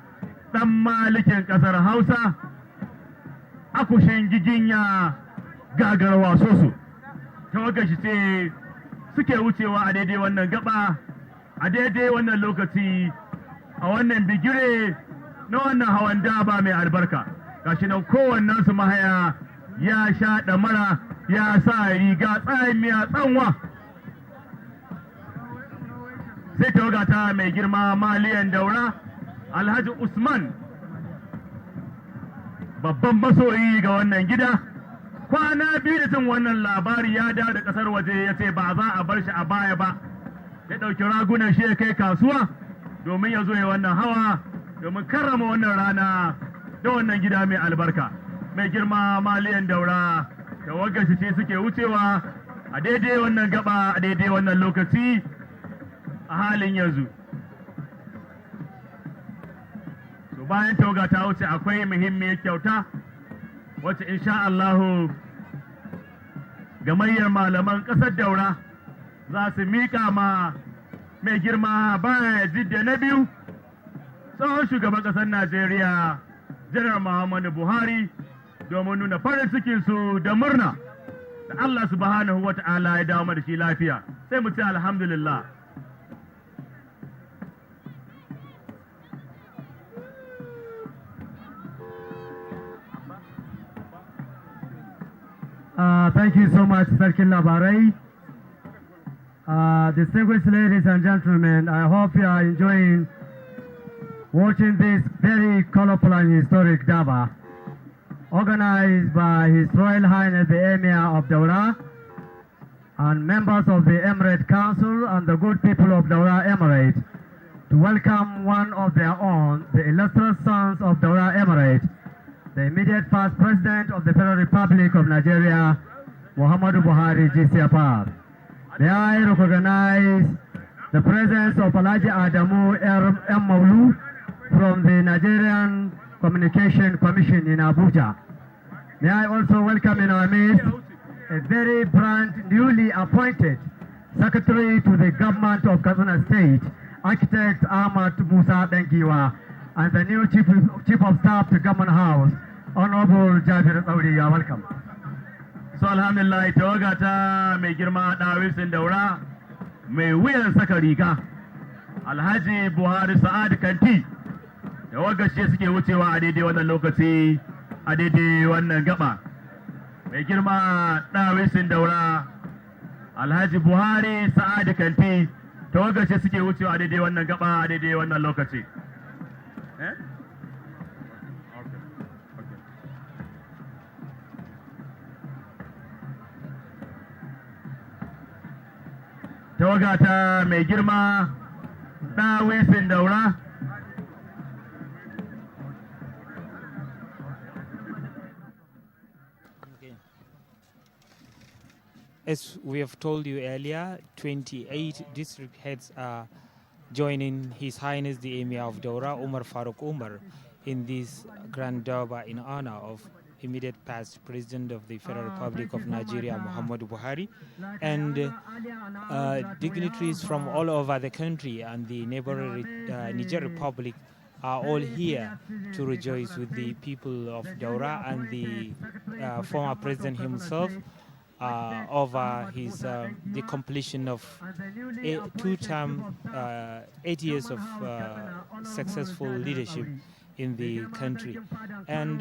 S2: ɗan malikin ƙasar Hausa, akushin giginya gagar wasosu. Tawaga shi ce suke wucewa a daidai wannan gaba, a daidai wannan lokaci, a wannan bigire na wannan hawan daba mai albarka. Gashi nan kowannen su mahaya ya sha ɗamara, ya sa riga tsamiya tsanwa. Sai tawaga ta mai girma maliyan daura, Alhaji Usman, babban masoyi ga wannan gida. Kwana biyu da jin wannan labari ya dawo da ƙasar waje, ya ce ba za a bar shi a baya ba, ya ɗauki ragunan shi ya kai kasuwa domin ya zo ya wannan hawa, domin karrama wannan rana da wannan gida mai albarka. Mai girma maliyan daura da wagashi ce suke wucewa a daidai wannan gaba, a daidai wannan lokaci a halin yanzu. So bayan tawaga ta wuce akwai muhimmiyar kyauta wacce insha Allahu gamayyar malaman ƙasar Daura za su miƙa ma mai girma baya jidda na biyu tsohon shugaban ƙasar Najeriya Janar Muhammadu Buhari domin nuna farin cikinsu da murna da Allah subhanahu wa ta'ala ya dawo da shi lafiya sai mu ce alhamdulillah.
S1: Thank you so much, Sarkin Labarai. Distinguished ladies and gentlemen, I hope you are enjoying watching this very colorful and historic Daba, organized by His Royal Highness the Emir of Daura and members of the Emirate Council and the good people of Daura Emirate, to welcome one of their own, the illustrious sons of Daura Emirate, the immediate past President of the Federal Republic of Nigeria, Muhammadu Buhari GCFR. May I recognize the presence of Alhaji Adamu M. Maulu from the Nigerian Communication Commission in Abuja. May I also welcome in our midst a very brand newly appointed Secretary to the Government of Katsina State, Architect Ahmad Musa Dengiwa, and the new Chief of Staff to Government House, Honorable Jabir Saudi. You are welcome.
S2: So alhamdulillah, tawaga ta mai girma Dawisin Daura mai wuyan saka riga Alhaji Buhari Sa'ad Kanti, tawaga shi suke wucewa a daidai wannan lokaci a daidai wannan gaba. Mai girma Dawisin Daura Alhaji Buhari Sa'ad Kanti, tawaga shi suke wucewa a daidai wannan gaba a daidai wannan lokaci. Tawaga ta mai girma Dawisin Daura.
S3: As we have told you earlier, 28 district heads are joining His Highness the Emir of Daura, Umar Farooq Umar, in this grand Durbar in honor of immediate past President of the Federal Republic of Nigeria, Muhammadu Buhari, and dignitaries from all over the country and the neighboring Niger Republic are all here to rejoice with the people of Daura and the former president himself over his the completion of two-term 8 years of successful leadership in the country. And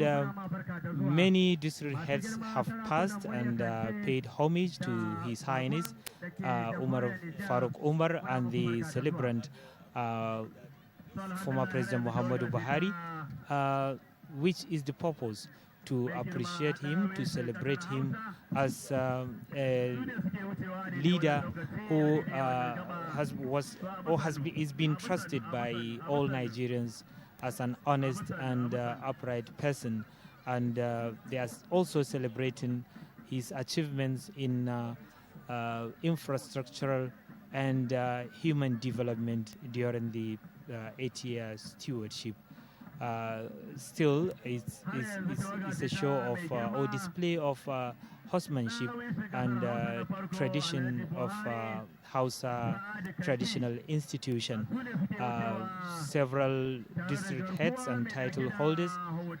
S3: many district heads have passed and paid homage to His Highness Umar Farooq Umar and the celebrant former President Muhammadu Buhari, which is the purpose to appreciate him, to celebrate him as a leader who is being trusted by all Nigerians as an honest and upright person, and they are also celebrating his achievements in infrastructural and human development during the 8-year stewardship. Still, it's a show of or display of horsemanship and tradition of Hausa traditional institution. Several district heads and title holders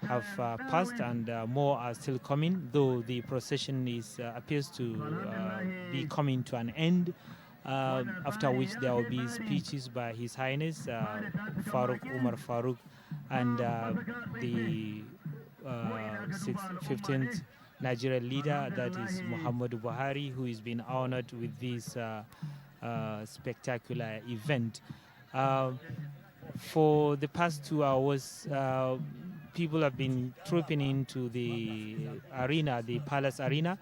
S3: have passed, and more are still coming, though the procession appears to be coming to an end. After which there will be speeches by His Highness Umar Farooq and the 15th Nigerian leader, that is Muhammadu Buhari, who is being honored with this spectacular event. For the past 2 hours, people have been trooping into the arena, the palace arena.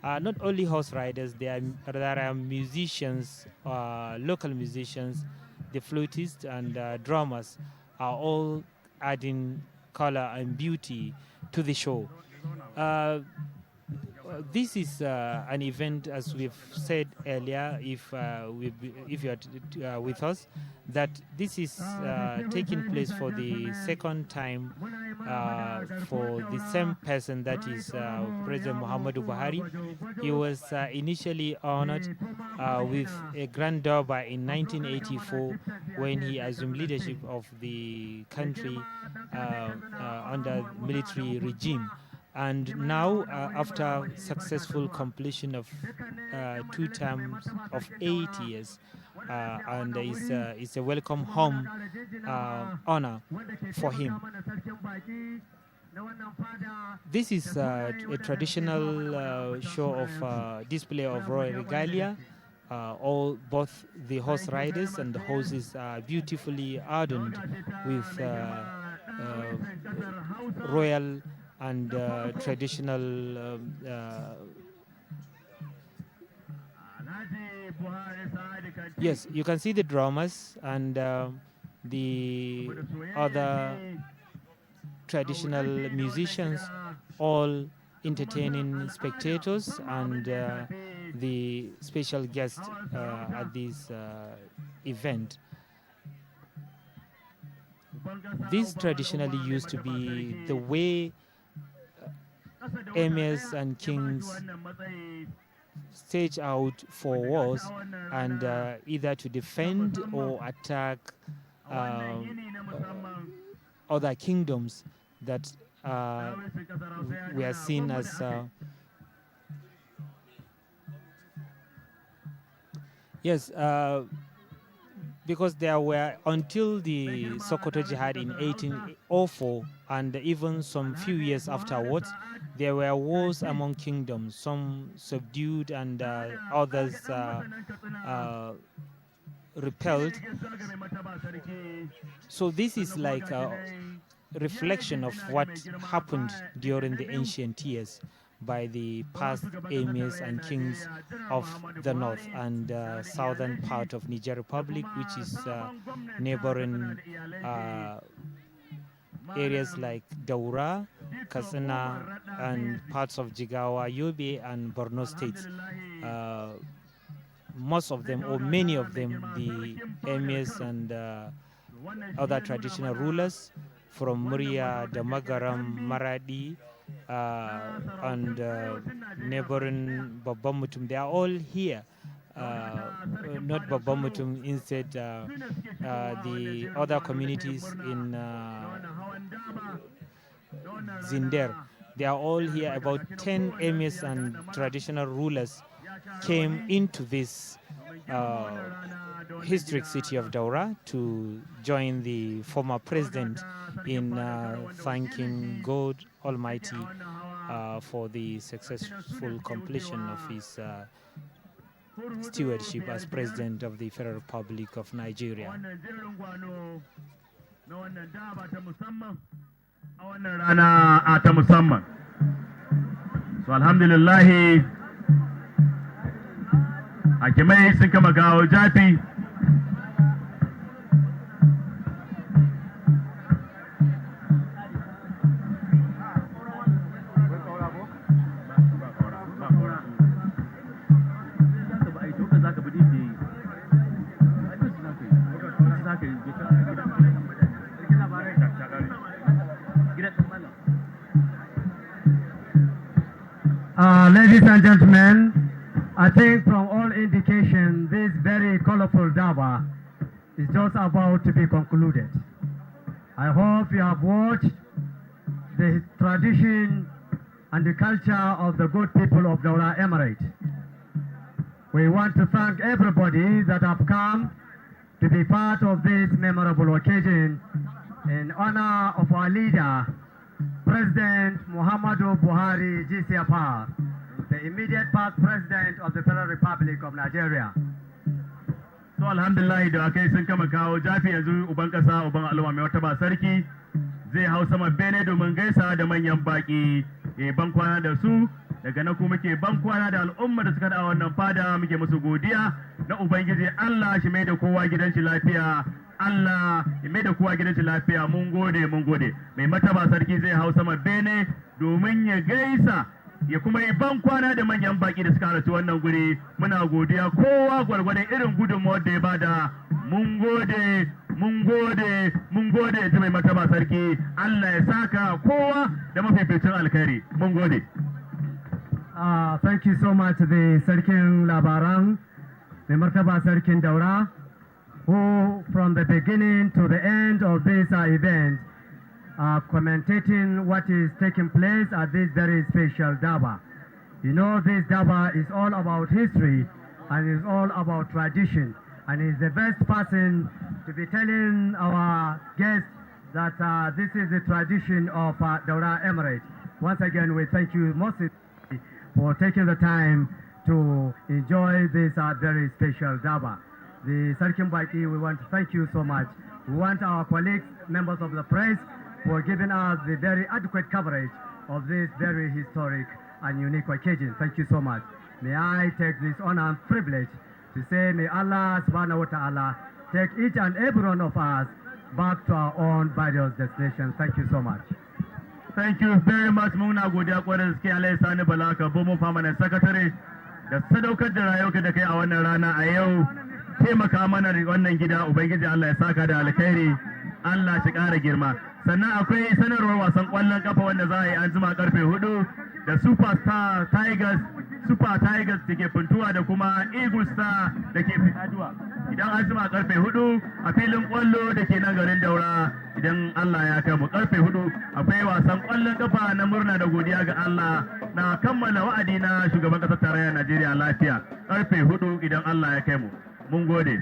S3: Not only horse riders, there are musicians, local musicians, the flutists and drummers are all adding color and beauty to the show. This is an event, as we've said earlier, if you are with us, that this is taking place for the second time for the same person, that is President Muhammadu Buhari. He was initially honored with a grand durbar in 1984 when he assumed leadership of the country under military regime. And now, after successful completion of 2 terms of 8 years, and it's a welcome home honor for him. This is a traditional show of display of royal regalia. Both the horse riders and the horses are beautifully adorned with royal and traditional yes, you can see the drummers and the other traditional musicians all entertaining spectators and the special guests at this event. This traditionally used to be the way emirs and kings stage out for wars and either to defend or attack other kingdoms that we are seen as yes, because there were, until the Sokoto Jihad in 1804 and even some few years afterwards, there were wars among kingdoms, some subdued and others repelled. So this is like a reflection of what happened during the ancient years by the past emirs and kings of the north and southern part of Niger Republic, which is neighboring areas like Daura, Katsina, and parts of Jigawa, Yobe, and Borno states. Most of them, or many of them, the emirs and other traditional rulers from Muria, Damagaram, Maradi, and neighboring Babamutum, they are all here. Not Babamutum, instead the other communities in Zinder. They are all here. About 10 emirs and traditional rulers came into this historic city of Daura to join the former president in thanking God Almighty for the successful completion of his stewardship as President of the Federal Republic of Nigeria.
S2: So alhamdulillah, hakimai sun kama kawo jafi.
S1: Ladies and gentlemen, I think from all indication, this very colorful Daba is just about to be concluded. I hope you have watched the tradition and the culture of the good people of Daura Emirate. We want to thank everybody that have come to be part of this memorable occasion in honor of our leader, President Muhammadu Buhari GCFR, the immediate past President of the Federal Republic of Nigeria.
S2: So alhamdulillah, da akai sun kama kawo jafi yanzu uban kasa uban al'umma mai wata ba sarki zai hau sama bene domin gaisa da manyan baki ban kwana da su. Daga nan kuma muke ban kwana da al'umma da suka da wannan fada, muke musu godiya na ubangiji Allah shi mai da kowa gidan shi lafiya. Allah ya mai da kowa gidan shi lafiya. Mun gode, mun gode. Mai mataba sarki zai hau sama bene domin ya gaisa ya kuma yi ban kwana da manyan baki da suka halarci wannan guri. Muna godiya kowa gwargwadon irin gudunmawar da ya bada. Mun gode, mun gode ta mai mataba sarki. Allah ya saka kowa da mafificin alkhairi. Mun gode.
S1: Thank you so much, the Sarkin Labaran, the Martaba Sarkin Daura, who from the beginning to the end of this event commentating what is taking place at this very special Daba. You know, this Daba is all about history and is all about tradition, and is the best person to be telling our guests that this is the tradition of Daura Emirate. Once again, we thank you mostly for taking the time to enjoy this very special Daba. The Sarkin Baki, we want to thank you so much. We want our colleagues, members of the press, for giving us the very adequate coverage of this very historic and unique occasion. Thank you so much. May I take this honor and privilege to say, may Allah subhanahu wa ta'ala take each and every one of us back to our own various destinations. Thank you so much.
S2: Thank you very much. Muna godiya kwarai da suke Alai Sani Balaka, Bomo Permanent Secretary, da sadaukar da rayuwarka da kai a wannan rana a yau. Taimaka mana da wannan gida, Ubangiji Allah ya saka da alkhairi, Allah shi ƙara girma. Sannan akwai sanarwar wasan ƙwallon kafa wanda za a yi an jima karfe 4 da Super Tigers da ke Funtuwa da kuma Eagle Star da ke Fitaduwa. Idan an jima karfe 4 a filin ƙwallo da ke nan garin Daura, idan Allah ya kai mu karfe 4 akwai wasan ƙwallon kafa na murna da godiya ga Allah na kammala wa'adi na shugaban ƙasar tarayyar Najeriya lafiya. Karfe 4 idan Allah ya kai mu. Mun gode.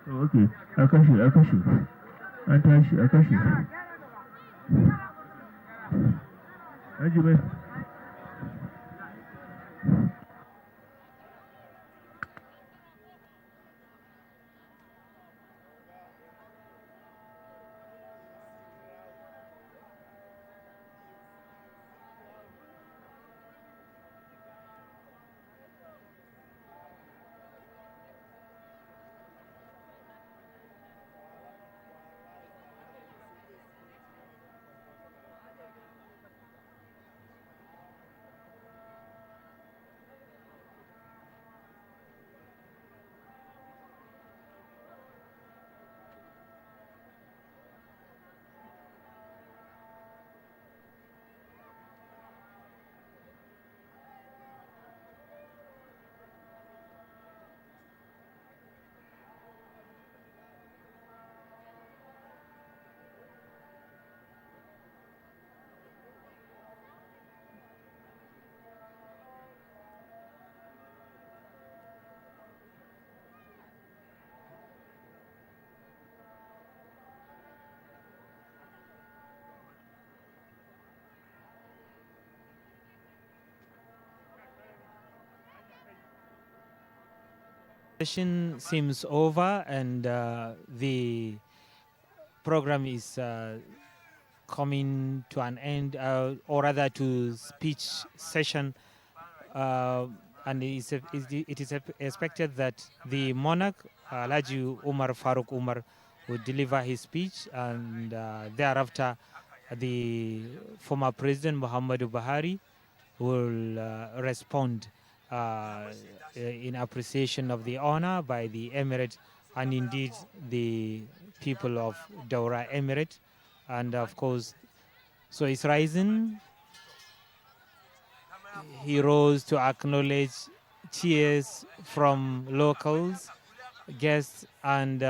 S4: Okay, a kashe, an tashi, a kashe. Ajibai.
S3: Session seems over, and the program is coming to an end, or rather to speech session, and it is expected that the monarch, Alhaji Umar Faruk Umar, will deliver his speech, and thereafter the former President Muhammadu Buhari will respond in appreciation of the honor by the Emirate and indeed the people of Daura Emirate. And of course, so it's rising. He rose to acknowledge cheers from locals, guests, and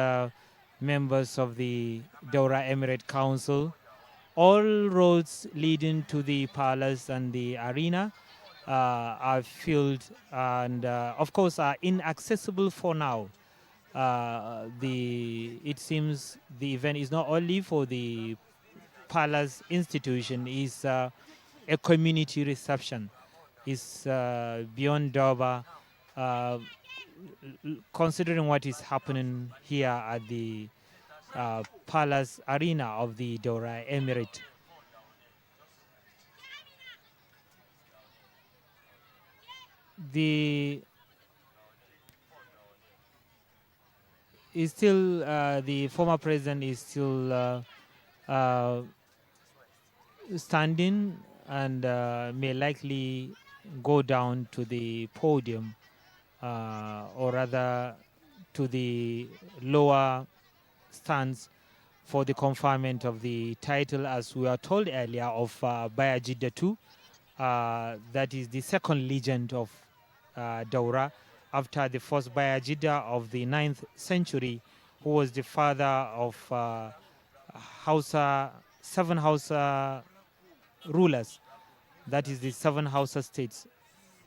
S3: members of the Daura Emirate Council. All roads leading to the palace and the arena are filled and of course are inaccessible for now. It seems the event is not only for the palace institution, is a community reception. It's beyond Durban. considering what is happening here at the Palace Arena of the Daura Emirate. The former president is still standing and may likely go down to the podium or rather to the lower stands for the conferment of the title, as we were told earlier, of Bayajidda II. That is the second legend of Daura, after the first Bayajidda of the 9th century, who was the father of seven Hausa rulers. That is the 7 Hausa states.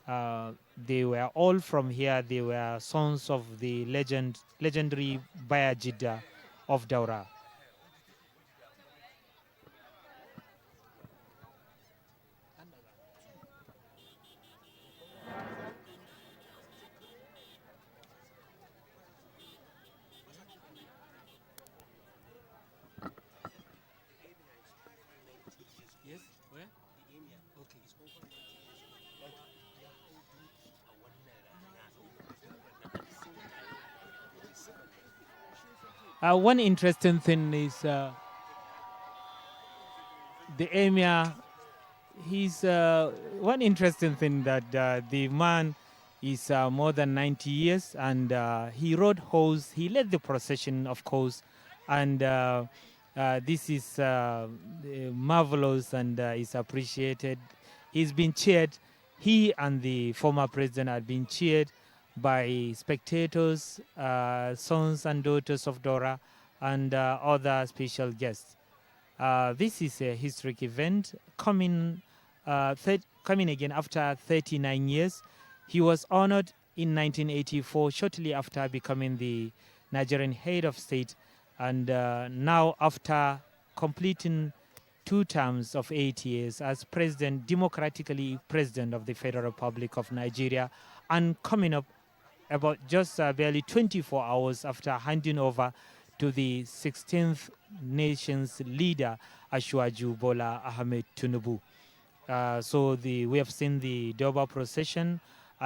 S3: They were all from here. They were sons of the legendary Bayajidda of Daura. Yes, where? Okay. One interesting thing is the emir. He's one interesting thing that the man is more than 90 years, and he rode horse. He led the procession, of course, and this is marvelous and is appreciated. He's been cheered. He and the former president have been cheered by spectators, sons and daughters of Daura, and other special guests. This is a historic event coming again after 39 years. He was honored in 1984, shortly after becoming the Nigerian head of state, and now after completing 2 terms of 8 years as president, democratically president of the Federal Republic of Nigeria, and coming up about just barely 24 hours after handing over to the 16th nation's leader, Ashwaju Bola Tinubu. So we have seen the Durbar procession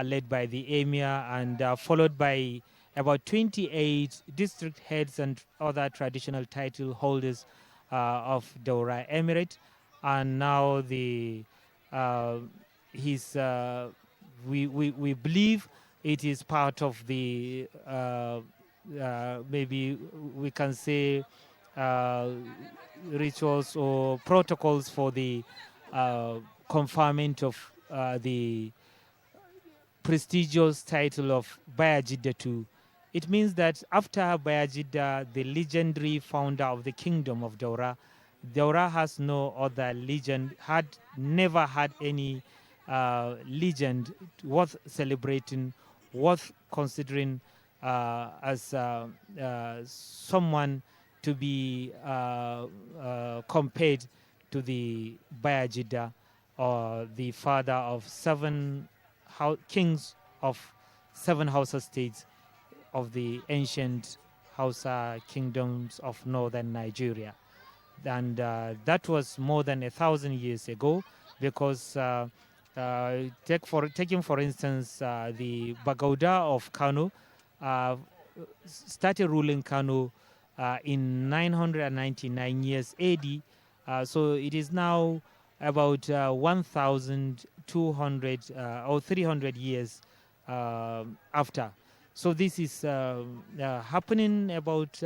S3: led by the emir and followed by about 28 district heads and other traditional title holders of Daura Emirate. And now we believe it is part of the maybe we can say rituals or protocols for the conferment of the prestigious title of Bayajidda II. It means that after Bayajidda, the legendary founder of the kingdom of Daura, Daura has no other legend, had never had any legend worth celebrating, worth considering as someone to be compared to the Bayajidda, or the father of 7 kings of 7 Hausa states of the ancient Hausa kingdoms of northern Nigeria. And that was more than 1,000 years ago, because taking for instance the Bagauda of Kano started ruling Kano in 999 years AD. So it is now about 1,200 or 300 years after. So this is happening about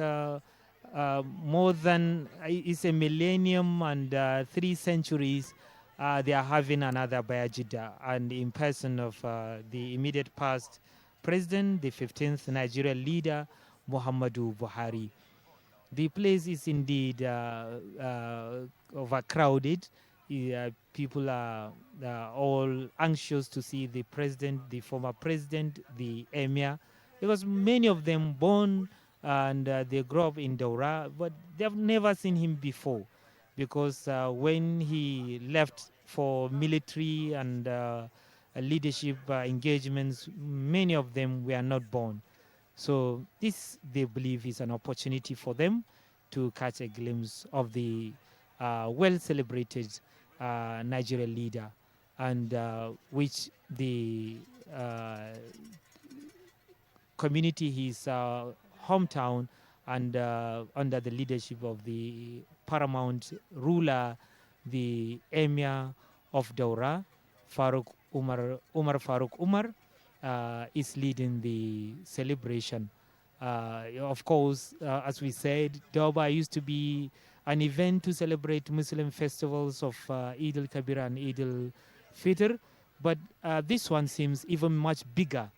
S3: more than it's a millennium and 3 centuries. They are having another Bayajidda, and in person of the immediate past president, the 15th Nigerian leader, Muhammadu Buhari. The place is indeed overcrowded. People are all anxious to see the president, the former president, the emir, because many of them born and they grew up in Daura, but they've never seen him before, because when he left for military and leadership engagements, many of them were not born. So this, they believe, is an opportunity for them to catch a glimpse of the well-celebrated Nigerian leader, and which the community, his hometown, and under the leadership of the paramount ruler, the Emir of Daura, Umar Faruk Umar, is leading the celebration. Of course, as we said, Durbar used to be an event to celebrate Muslim festivals of Eid al-Kabir and Eid al-Fitr, but this one seems even much bigger.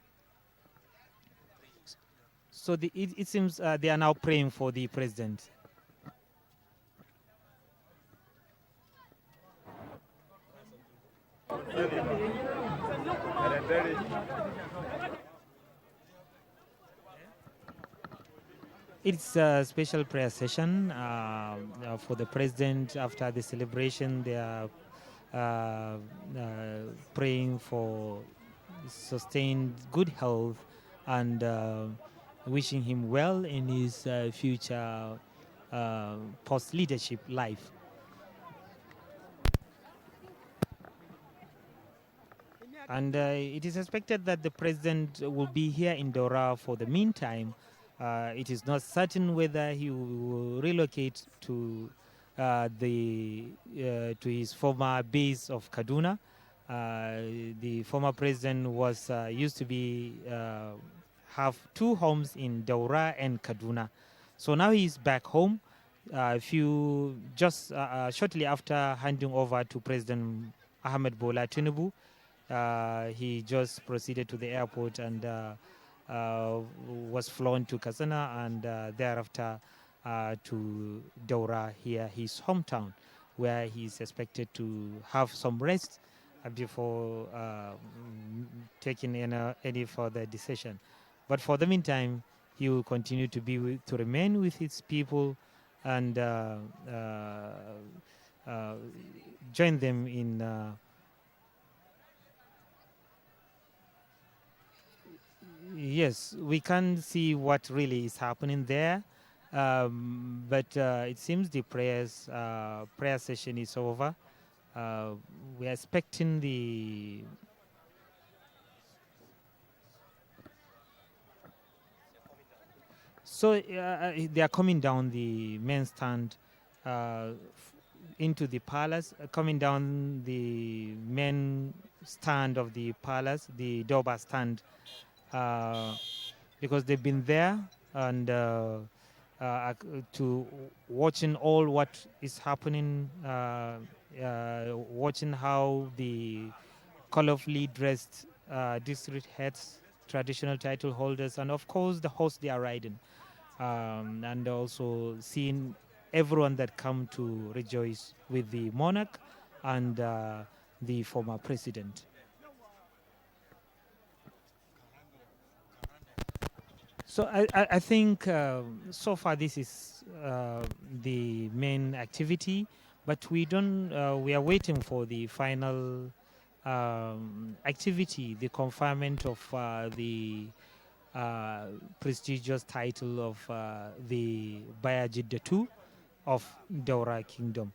S3: So it seems they are now praying for the president. It's a special prayer session for the president. After the celebration, they are praying for sustained good health and wishing him well in his future post-leadership life. And it is expected that the president will be here in Daura for the meantime. It is not certain whether he will relocate to his former base of Kaduna. The former president was used to be have two homes in Daura and Kaduna. So now he's back home. Shortly after handing over to President Bola Tinubu, he just proceeded to the airport and was flown to Katsina, and thereafter to Daura, here his hometown, where he's expected to have some rest before taking any further decision. But for the meantime, he will continue to remain with his people and join them in yes, we can't see what really is happening there, but it seems the prayer session is over. We are expecting the they are coming down the main stand into the palace, coming down the main stand of the palace, the Durbar stand, because they've been there and to watching all what is happening, watching how the colorfully dressed district heads, traditional title holders, and of course the horse they are riding, and also seeing everyone that come to rejoice with the monarch and the former president. So I think so far this is the main activity, but we are waiting for the final activity, the conferment of the prestigious title of the Bayajidda II of Daura Kingdom.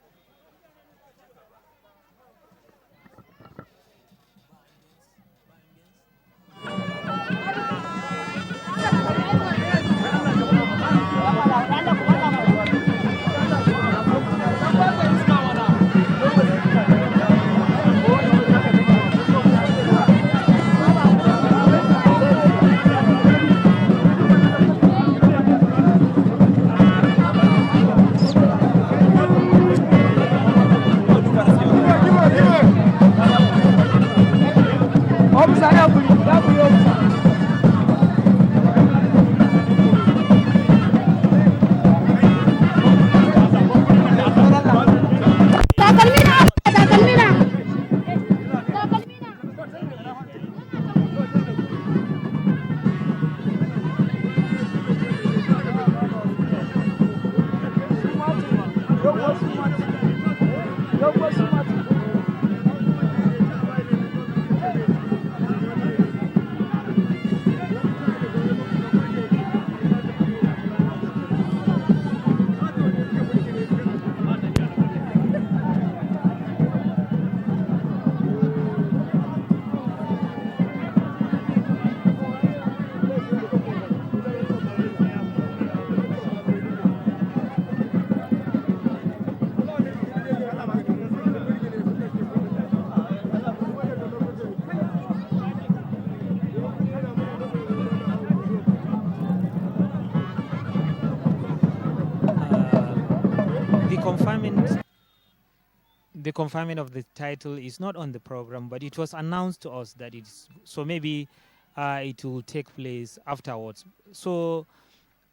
S3: the confinement of the title is not on the program, but it was announced to us that it's so maybe it will take place afterwards. So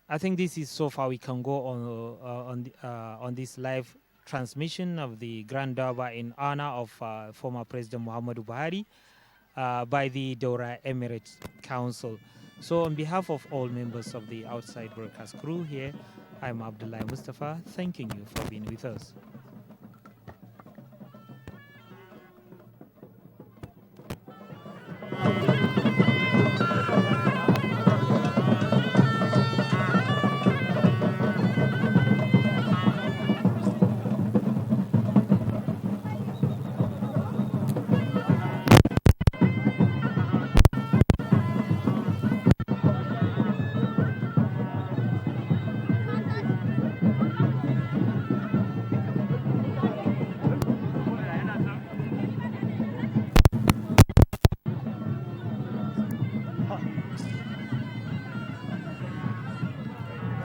S3: I think this is so far we can go on this live transmission of the Grand Durbar in honor of former President Muhammadu Buhari by the Daura Emirates Council. So on behalf of all members of the outside broadcast crew here, I'm Abdullah Mustafa, thanking you for being with us.